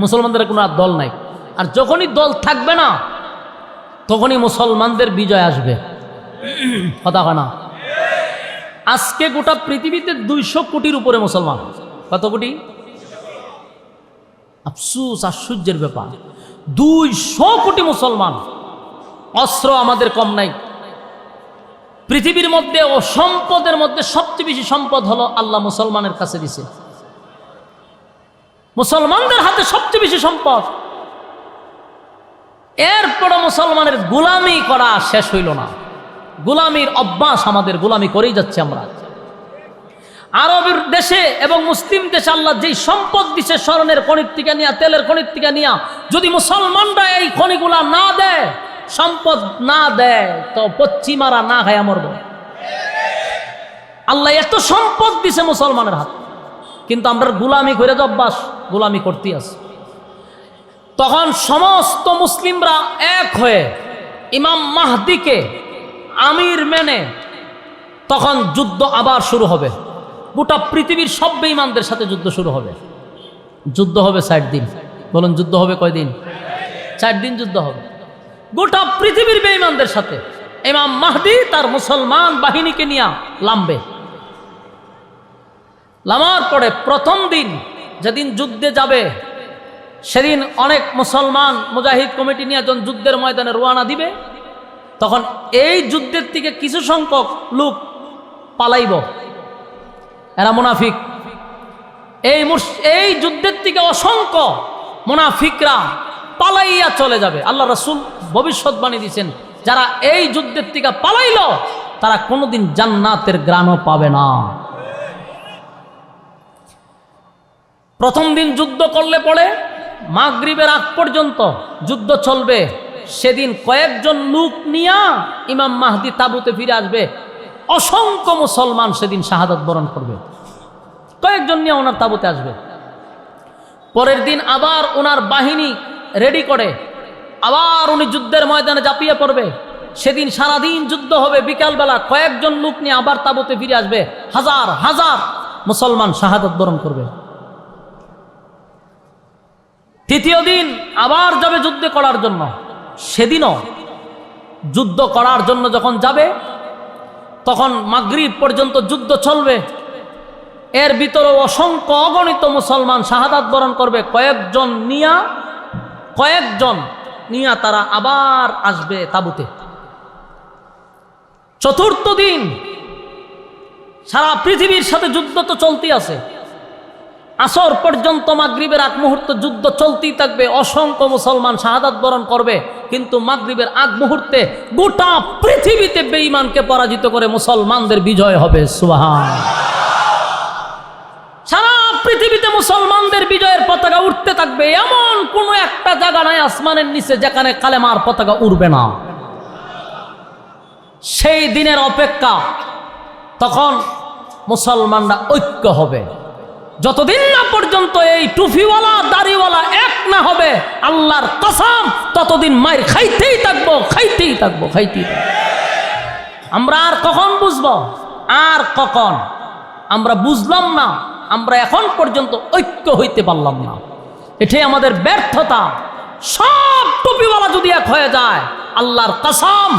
মুসলমানদের কোনো আর দল নাই। আর যখনই দল থাকবে না তখনই মুসলমানদের বিজয় আসবে। কথা হয় না? আজকে গোটা পৃথিবীতে 200 কোটির উপরে মুসলমান। কত কোটি? আফসোস, আশ্চর্যের ব্যাপার, 200 কোটি মুসলমান। অস্ত্র আমাদের কম নাই। পৃথিবীর মধ্যে ও সম্পদের মধ্যে সবচেয়ে বেশি সম্পদ হলো আল্লাহ মুসলমানের কাছে দিছে। মুসলমানদের হাতে সবচেয়ে বেশি সম্পদ। এরপরে মুসলমানের গোলামি করা শেষ হইল না। গোলামির অভ্যাস আমাদের, গোলামি করেই যাচ্ছে আমরা। আরবের দেশে এবং মুসলিম দেশে আল্লাহ যেই সম্পদ দিছে, স্বর্ণের খনির থেকে নিয়া, তেলের খনির থেকে নিয়া, যদি মুসলমানরা এই খনিগুলা না দেয়, সম্পদ না দেয়, তো পশ্চিমারা না খায়া মরব। আল্লাহ এত সম্পদ দিছে মুসলমানের হাতে, কিন্তু আমরা গোলামি করে যে অভ্যাস, গোলামি করতে আছে। তখন সমস্ত মুসলিমরা এক হয়ে ইমাম মাহদিকে আমির মেনে তখন যুদ্ধ আবার শুরু হবে। গোটা পৃথিবীর সব বেঈমানদের সাথে যুদ্ধ শুরু হবে। যুদ্ধ হবে 60 দিন। বলুন, যুদ্ধ হবে কয়দিন? 4 দিন যুদ্ধ হবে গোটা পৃথিবীর বেঈমানদের সাথে। ইমাম মাহদি তার মুসলমান বাহিনীকে নিয়ে লামবে। লামার পরে প্রথম দিন যেদিন যুদ্ধে যাবে, সেদিন অনেক মুসলমান মুজাহিদ কমিটি নিয়ে যখন যুদ্ধের ময়দানে রওনা দিবে, তখন এই যুদ্ধের থেকে কিছু সংখ্যক লোক পালাইব। এরা মুনাফিক। এই যুদ্ধের থেকে অসংখ্য মুনাফিকরা পালাইয়া চলে যাবে। আল্লাহ রাসূল ভবিষ্যৎবাণী দিয়েছেন, যারা এই যুদ্ধের থেকে পালাইল তারা কোনোদিন জান্নাতের গ্রাণও পাবে না। প্রথম দিন যুদ্ধ করলে পরে মাগরিবের আগ পর্যন্ত যুদ্ধ চলবে। সেদিন কয়েকজন লোক নিয়া ইমাম মাহদি তাবুতে ফিরে আসবে। অসংখ্য মুসলমান সেদিন শাহাদাত বরণ করবে। কয়েকজন নিয়ে ওনার তাবুতে আসবে। পরের দিন আবার ওনার বাহিনী রেডি করে আবার উনি যুদ্ধের ময়দানে ঝাঁপিয়ে পড়বে। সেদিন সারাদিন যুদ্ধ হবে। বিকালবেলা কয়েকজন লোক নিয়ে আবার তাবুতে ফিরে আসবে। হাজার হাজার মুসলমান শাহাদাত বরণ করবে। তৃতীয় দিন আবার যাবে যুদ্ধ করার জন্য। সেদিনও যুদ্ধ করার জন্য যখন যাবে, তখন মাগরিব পর্যন্ত যুদ্ধ চলবে। এর ভিতরে অসংখ্য অগণিত মুসলমান শাহাদাত বরণ করবে। কয়েকজন নিয়া তারা আবার আসবে তাবুতে। চতুর্থ দিন সারা পৃথিবীর সাথে যুদ্ধ তো চলতেই আছে। আসর পর্যন্ত মাগরিবের আগ মুহূর্ত যুদ্ধ চলতেই থাকবে। অসংখ্য মুসলমান শাহাদাত বরণ করবে। কিন্তু মাগরিবের আগ মুহূর্তে গোটা পৃথিবীতে বেঈমানকে পরাজিত করে মুসলমানদের বিজয় হবে। সুবহানাল্লাহ। সারা পৃথিবীতে মুসলমানদের বিজয়ের পতাকা উঠতে থাকবে। এমন কোন একটা জায়গা নাই আসমানের নিচে যেখানে কালেমার পতাকা উড়বে না। সেই দিনের অপেক্ষা। তখন মুসলমানরা ঐক্য হবে। যতদিন না পর্যন্ত এই টুপিওয়ালা দাড়িওয়ালা এক না হবে, আল্লাহর কসম, ততদিন মাইর খাইতেই থাকবো। আমরা আর কখন বুঝবো? আর কখন? আমরা বুঝলাম না। আমরা এখন পর্যন্ত ঐক্য হইতে পারলাম না। এটাই আমাদের ব্যর্থতা। সব টুপিওয়ালা যদি এক হয়ে যায়, আল্লাহর কসম,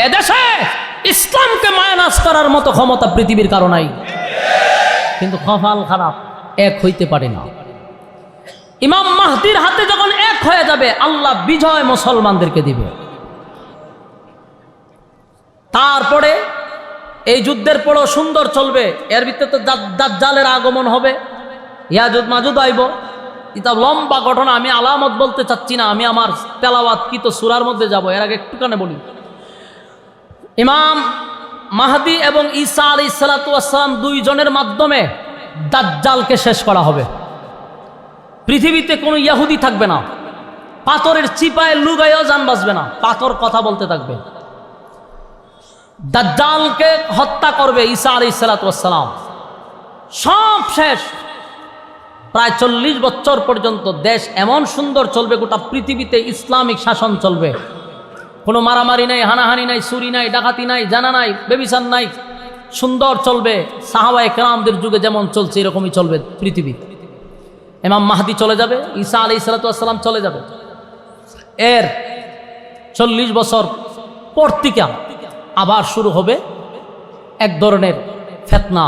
এদেশে ইসলামকে মায়ানাস করার মতো ক্ষমতা পৃথিবীর কারো নাই। কিন্তু কপাল খারাপ, এক হইতে পারে না। ইমাম মাহদির হাতে যখন এক হয়ে যাবে, আল্লাহ বিজয় মুসলমানদেরকে দিবে। তারপরে এই যুদ্ধের পরও সুন্দর চলবে। এর ভিতরে তো দাজ্জালের আগমন হবে। ইয়াজুজ মাজুদ আইব। এটা লম্বা ঘটনা, আমি আলামত বলতে চাচ্ছি না, আমি আমার তেলাওয়াত কি তো সূরার মধ্যে যাব। এর আগে একটুখানে বলি, ইমাম মাহদী এবং ঈসা আলাইহিস সালাতু ওয়াস সালাম দুইজনের মাধ্যমে দাজ্জালকে শেষ করা হবে। পৃথিবীতে কোনো ইহুদি থাকবে না, পাথরের চিপায় লুগাইও জান বাঁচবে না, পাথর কথা বলতে থাকবে। দাজ্জালকে হত্যা করবে ঈসা আলাইহিস সালাতু ওয়াস সালাম। সব শেষ। প্রায় 40 বছর পর্যন্ত দেশ এমন সুন্দর চলবে, গোটা পৃথিবীতে ইসলামিক শাসন চলবে। কোনো মারামারি নাই, হানাহানি নাই, চুরি নাই, ডাকাতি নাই, জানা নাই, বেবিচার নাই, সুন্দর চলবে। সাহাবায়ে কেরামদের যুগে যেমন চলছে এরকমই চলবে পৃথিবী। ইমাম মাহদী চলে যাবে, ঈসা আলাইহিস সালাতু ওয়াস সালাম চলে যাবে। এর 40 বছর পর থেকে আবার শুরু হবে এক ধরনের ফিতনা।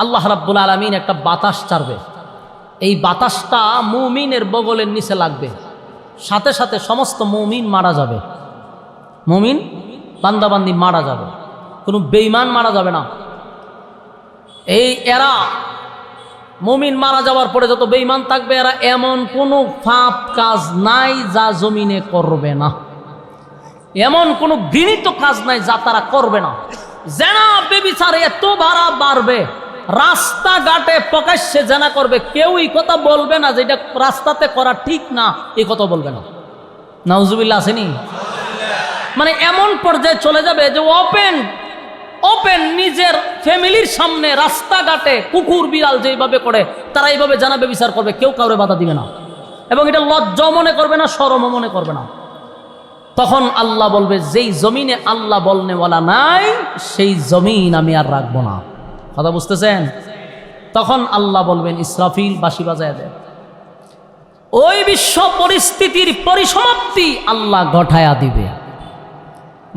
আল্লাহ রাব্বুল আলামিন একটা বাতাস ছাড়বে, এই বাতাসটা মুমিনের বগলের নিচে লাগবে, সাথে সাথে সমস্ত মুমিন মারা যাবে। মুমিন বান্দাবান্দি মারা যাবে, কোনো বেঈমান মারা যাবে না। এই এরা মুমিন মারা যাওয়ার পরে যত বেঈমান থাকবে, এরা এমন কোনো পাপ কাজ নাই যা জমিনে করবে না, এমন কোনো ঘৃণিত কাজ নাই যা তারা করবে না। জেনা বেবিচার এত ভাড়া বাড়বে, রাস্তাঘাটে প্রকাশ্যে জেনা করবে, কেউ এই কথা বলবে না যে এটা রাস্তাতে করা ঠিক না, এই কথা বলবে না। নাউজুবিল্লাহ আসেনি? মানে এমন পর্যায়ে চলে যাবে যে ওপেন নিজের ফ্যামিলির সামনে রাস্তাঘাটে কুকুর বিড়াল যেভাবে করে তারা এইভাবে জেনা বেবিচার করবে, কেউ কাউরে বাধা দিবে না, এবং এটা লজ্জা মনে করবে না, শরমও মনে করবে না। তখন আল্লাহ বলবে, যেই জমিনে আল্লাহ বলনেওয়ালা নাই সেই জমিন আমি আর রাখবো না। কথা বুঝতেছেন? তখন আল্লাহ বলবেন, ইসরাফিল বাঁশি বাজায় দেয়। ওই বিশ্ব পরিস্থিতির পরিসমাপ্তি আল্লাহ ঘটায়া দিবে।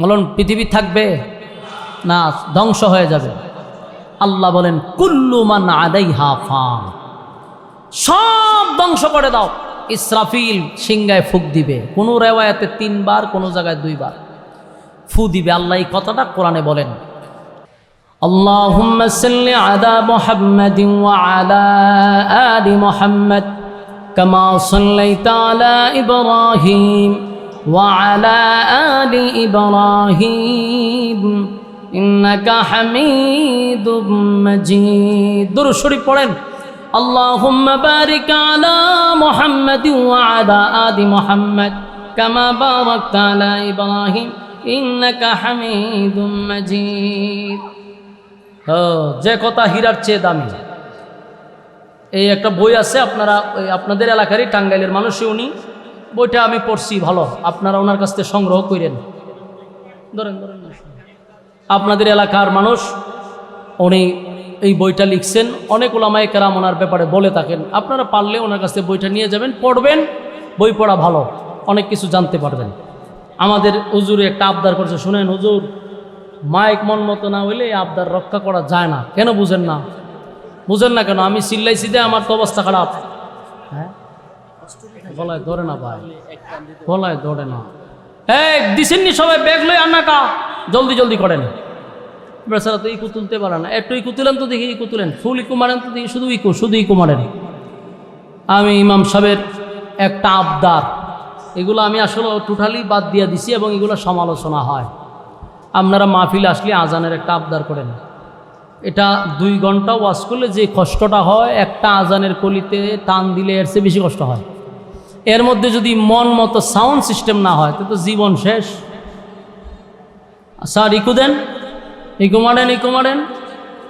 বলুন, পৃথিবী থাকবে না ধ্বংস হয়ে যাবে? আল্লাহ বলেন, কুল্লু মান আলাইহা ফান, সব ধ্বংস করে দাও। ইসরাফিল সিংহায় ফুক দিবে, কোনো রেওয়ায়াতে 3 বার, কোনো জায়গায় 2 বার ফু দিবে। আল্লাহ এই কথাটা কোরআনে বলেন, আল্লাহুম্মা সাল্লি আলা মুহাম্মাদিন ওয়া আলা আলি মুহাম্মাদ কামা সাল্লাইতা আলা ইব্রাহিম ওয়া আলা আলি ইব্রাহিম ইন্নাকা হামিদুম মাজিদ। দুরূদ শরীফ পড়েন, আল্লাহুম্মা বারিক আলা মুহাম্মাদিন ওয়া আলা আলি মুহাম্মাদ কামা বারাকতা আলা ইব্রাহিম ইন্নাকা হামিদুম মাজিদ। যে কথা হীরার চেয়ে দামি। এই একটা বই আছে, আপনারা আপনাদের এলাকারই টাঙ্গাইলের মানুষই উনি, বইটা আমি পড়ছি, ভালো, আপনারা ওনার কাছ থেকে সংগ্রহ করেন। ধরেন আপনাদের এলাকার মানুষ, উনি এই বইটা লিখছেন, অনেক উলামায়ে কেরাম ওনার ব্যাপারে বলে থাকেন। আপনারা পারলে ওনার কাছ থেকে বইটা নিয়ে যাবেন, পড়বেন, বই পড়া ভালো, অনেক কিছু জানতে পারবেন। আমাদের হুজুরে একটা আবদার করছে, শুনেন হুজুর, মাইক মন মতো না হইলে এই আবদার রক্ষা করা যায় না। কেন বুঝেন না? বুঝেন না কেন? আমি চিল্লাইছি যে আমার তো অবস্থা খারাপ। হ্যাঁ, গলায় ধরে না ভাই, গলায় ধরে না। এই দিছেননি সবাই, ব্যাগ লই আনা কা, জলদি জলদি করেন। বেচারা তো ইকু তুলতে পারে না, একটু ইকু তুলেন তো দেখি, ইকু তুলেন, ফুল ইকু মারেন তো দেখি, শুধু ইকু মারেন। আমি ইমাম সাহেবের একটা আবদার, এগুলো আমি আসলে টোটালি বাদ দিয়ে দিছি, এবং এগুলো সমালোচনা হয়। আপনারা মাহফিলে আসলে আজানের একটা আবদার করেন। এটা 2 ঘন্টা ওয়াজ করলে যে কষ্টটা হয়, একটা আজানের কলিতে টান দিলে এর চেয়ে বেশি কষ্ট হয়। এর মধ্যে যদি মন মতো সাউন্ড সিস্টেম না হয় তো জীবন শেষ। স্যার ইকু দেন, ইকু মারেন,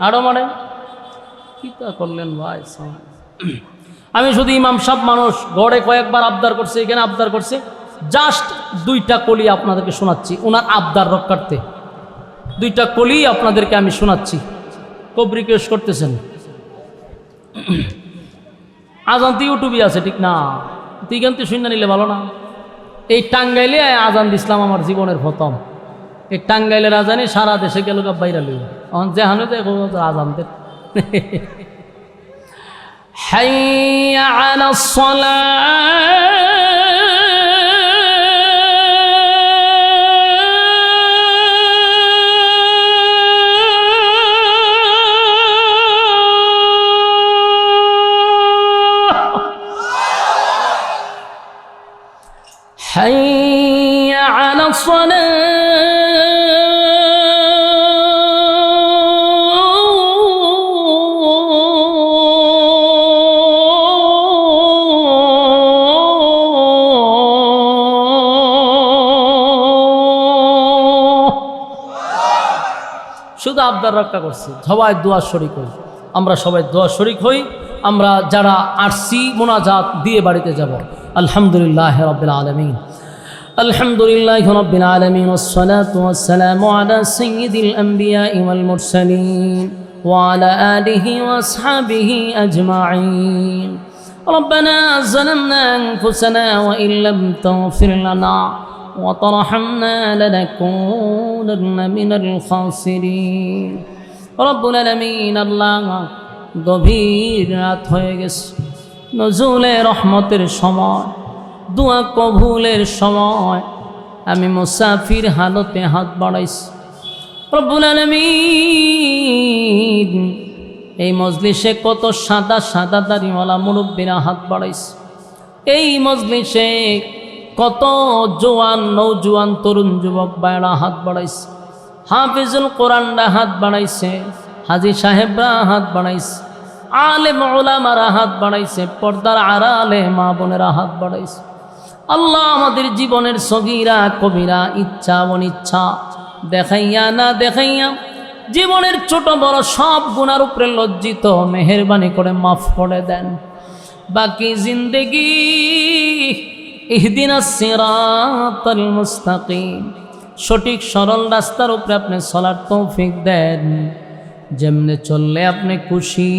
আরও মারেন, কী তা করলেন ভাই। আমি শুধু ইমাম সাহেব মানুষ, গড়ে কয়েকবার আবদার করছে, এখানে আবদার করছে, জাস্ট 2টা কলি আপনাদেরকে শোনাচ্ছি ওনার আবদার রক্ষার্থে। 2টা কলি আপনাদেরকে আমি শোনাচ্ছি, খুব রিকোয়েস্ট করতেছেন। আজান তো ইউটিউবে আছে, ঠিক না? তুই কিন্তু শুনে নিলে ভালো না? এই টাঙ্গাইলে আজান দিছিলাম আমার জীবনের প্রথম। এই টাঙ্গাইলের আজানে সারা দেশে গেল বাইরা লইব, যেহানো আজান দে। হাইয়া আলাস সালাহ। حي على শুধু আবদার রক্ষা করছি, সবাই দোয়া শরিক হই, আমরা সবাই দোয়া শরিক হই। আমরা যারা আসছি মোনাজাত দিয়ে বাড়িতে যাব। আলহামদুলিল্লাহ রাব্বিল আলামিন, আলহামদুলিল্লাহ রাব্বিল আলামিন, ওয়াসসালাতু ওয়াসসালামু আলা সাইয়্যিদিল আমবিয়া ওয়াল মুরসালিন ওয়া আলা আলিহি ওয়া আসহাবিহি আজমাইন। ربنا ظلمنا أنفسنا وإن لم تغفر لنا وترحمنا لنكونن من الخاسرين। رب العالمين আল্লাহ, গভীর রাত হয়ে গেছে, নজুলে রহমতের সময়, দোয়া কবুলের সময়, আমি মুসাফির হালতে হাত বাড়াইছি। রব্বুল আলামিন, এই মজলিসে কত সাদা সাদা দাড়িওয়ালা মুরব্বীরা হাত বাড়াইছে। এই মজলিসে কত জোয়ান নৌজোয়ান তরুণ যুবক ভাইরা হাত বাড়াইছে। হাফিজুল কোরআনরা হাত বাড়াইছে, হাজী সাহেবরা হাত বাড়াইছে, আলেম উলামারা হাত বাড়াইছে, পর্দার আড়ালে মা বোনেরা হাত বাড়াইছে। আল্লাহ, আমাদের জীবনের সগীরা কবিরা, ইচ্ছা অনিচ্ছা, দেখাইয়া না দেখাইয়া, জীবনের ছোট বড় সব গুনার উপরে লজ্জিত, মেহেরবানি করে মাফ করে দেন। বাকি জিন্দেগি ইহদিনাস সিরাতাল মুস্তাকিম, সঠিক সরল রাস্তার উপরে আপনি চলার তৌফিক দেন। যেমনে চললে আপনি খুশি,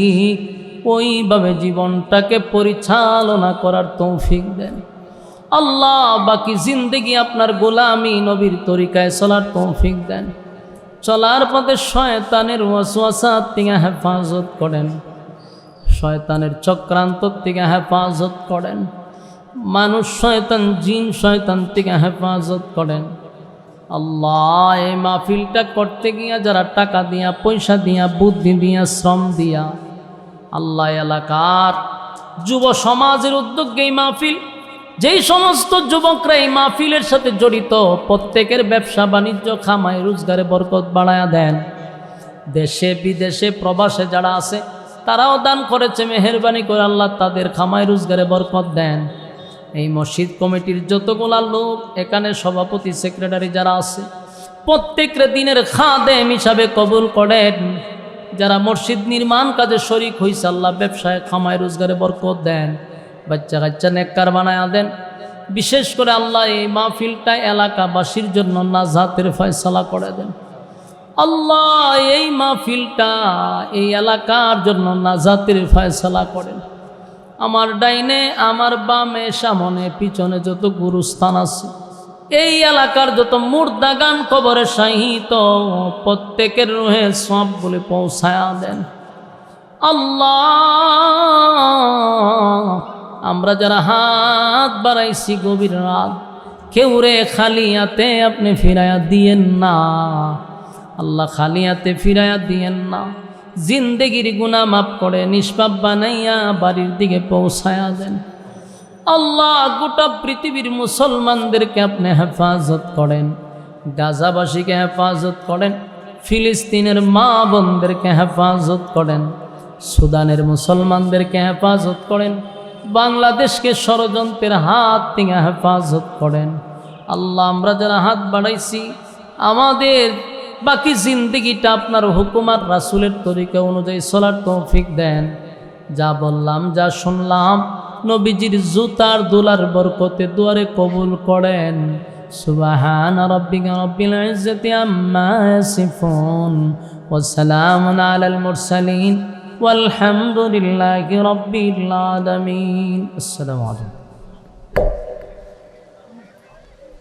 ওইভাবে জীবনটাকে পরিচালনা করার তৌফিক দেন। আল্লাহ, বাকি জিন্দেগি আপনার গোলামি নবীর তরিকায় চলার তৌফিক দেন। চলার পথে শয়তানের ওয়াসওয়াসা থেকে হেফাজত করেন, শয়তানের চক্রান্ত থেকে হেফাজত করেন, মানুষ শয়তান জিন শয়তান থেকে হেফাজত করেন। আল্লাহ, এই মাহফিলটা করতে গিয়া যারা টাকা দিয়া, পয়সা দিয়া, বুদ্ধি দিয়া, শ্রম দিয়া, আল্লাহ এলাকার যুব সমাজের উদ্যোগে এই মাহফিল, যেই সমস্ত যুবকরা এই মাহফিলের সাথে জড়িত, প্রত্যেকের ব্যবসা বাণিজ্য খামাই রোজগারে বরকত বাড়ায়া দেন। দেশে বিদেশে প্রবাসে যারা আছে তারাও দান করেছে, মেহেরবানি করে আল্লাহ তাদের খামাই রোজগারে বরকত দেন। এই মসজিদ কমিটির যতগুলা লোক, এখানে সভাপতি সেক্রেটারি যারা আছে, প্রত্যেকটা দিনের খাদেম হিসাবে কবুল করেন। যারা মসজিদ নির্মাণ কাজে শরিক হইছে, আল্লাহ ব্যবসায় খামাই রোজগারে বরকত দেন, বাচ্চা কাচ্চা নেককার বানায়া দেন। বিশেষ করে আল্লাহ এই মাহফিলটা এলাকাবাসীর জন্য নাজাতের ফয়সালা করে দেন। আল্লাহ, এই মাহফিলটা এই এলাকার জন্য নাজাতের ফয়সালা করেন। আমার ডাইনে, আমার বামে, সামনে পিছনে যত গুরুস্থান আছে, এই এলাকার যত মুর্দাগান কবরে শাহিত, প্রত্যেকের রুহে সব বলে পৌঁছায়া দেন। আল্লাহ, আমরা যারা হাত বাড়াইছি গভীর রাত, কেউ রে খালি হাতে আপনি ফিরাইয়া দিয়েন না। আল্লাহ, খালি হাতে ফিরাইয়া দিয়েন না। জিন্দেগির গুনাহ মাফ করে নিষ্পাপ বানাইয়া বাড়ির দিকে পৌঁছায়া দেন। আল্লাহ, গোটা পৃথিবীর মুসলমানদেরকে আপনি হেফাজত করেন, গাজাবাসীকে হেফাজত করেন, ফিলিস্তিনের মা বোনদেরকে হেফাজত করেন, সুদানের মুসলমানদেরকে হেফাজত করেন, বাংলাদেশকে ষড়যন্ত্রের হাত থেকে হেফাজত করেন। আল্লাহ, আমরা যারা হাত বাড়াইছি, আমাদের বাকি জিন্দেগিটা আপনার হুকুমার রাসূলের তরিকা অনুযায়ী চলার তৌফিক দেন। যা বললাম, যা শুনলাম, নবীজির জুতার দুলার বরকতে দুয়ারে কবুল করেন। সুবহান রাব্বিকা রাব্বিল ইজ্জাতি আম্মা ইয়াসিফুন ওয়া সালামুন আলাল মুরসালিন ওয়ালহামদুলিল্লাহি রাব্বিল আলামিন। আসসালামু আলাইকুম।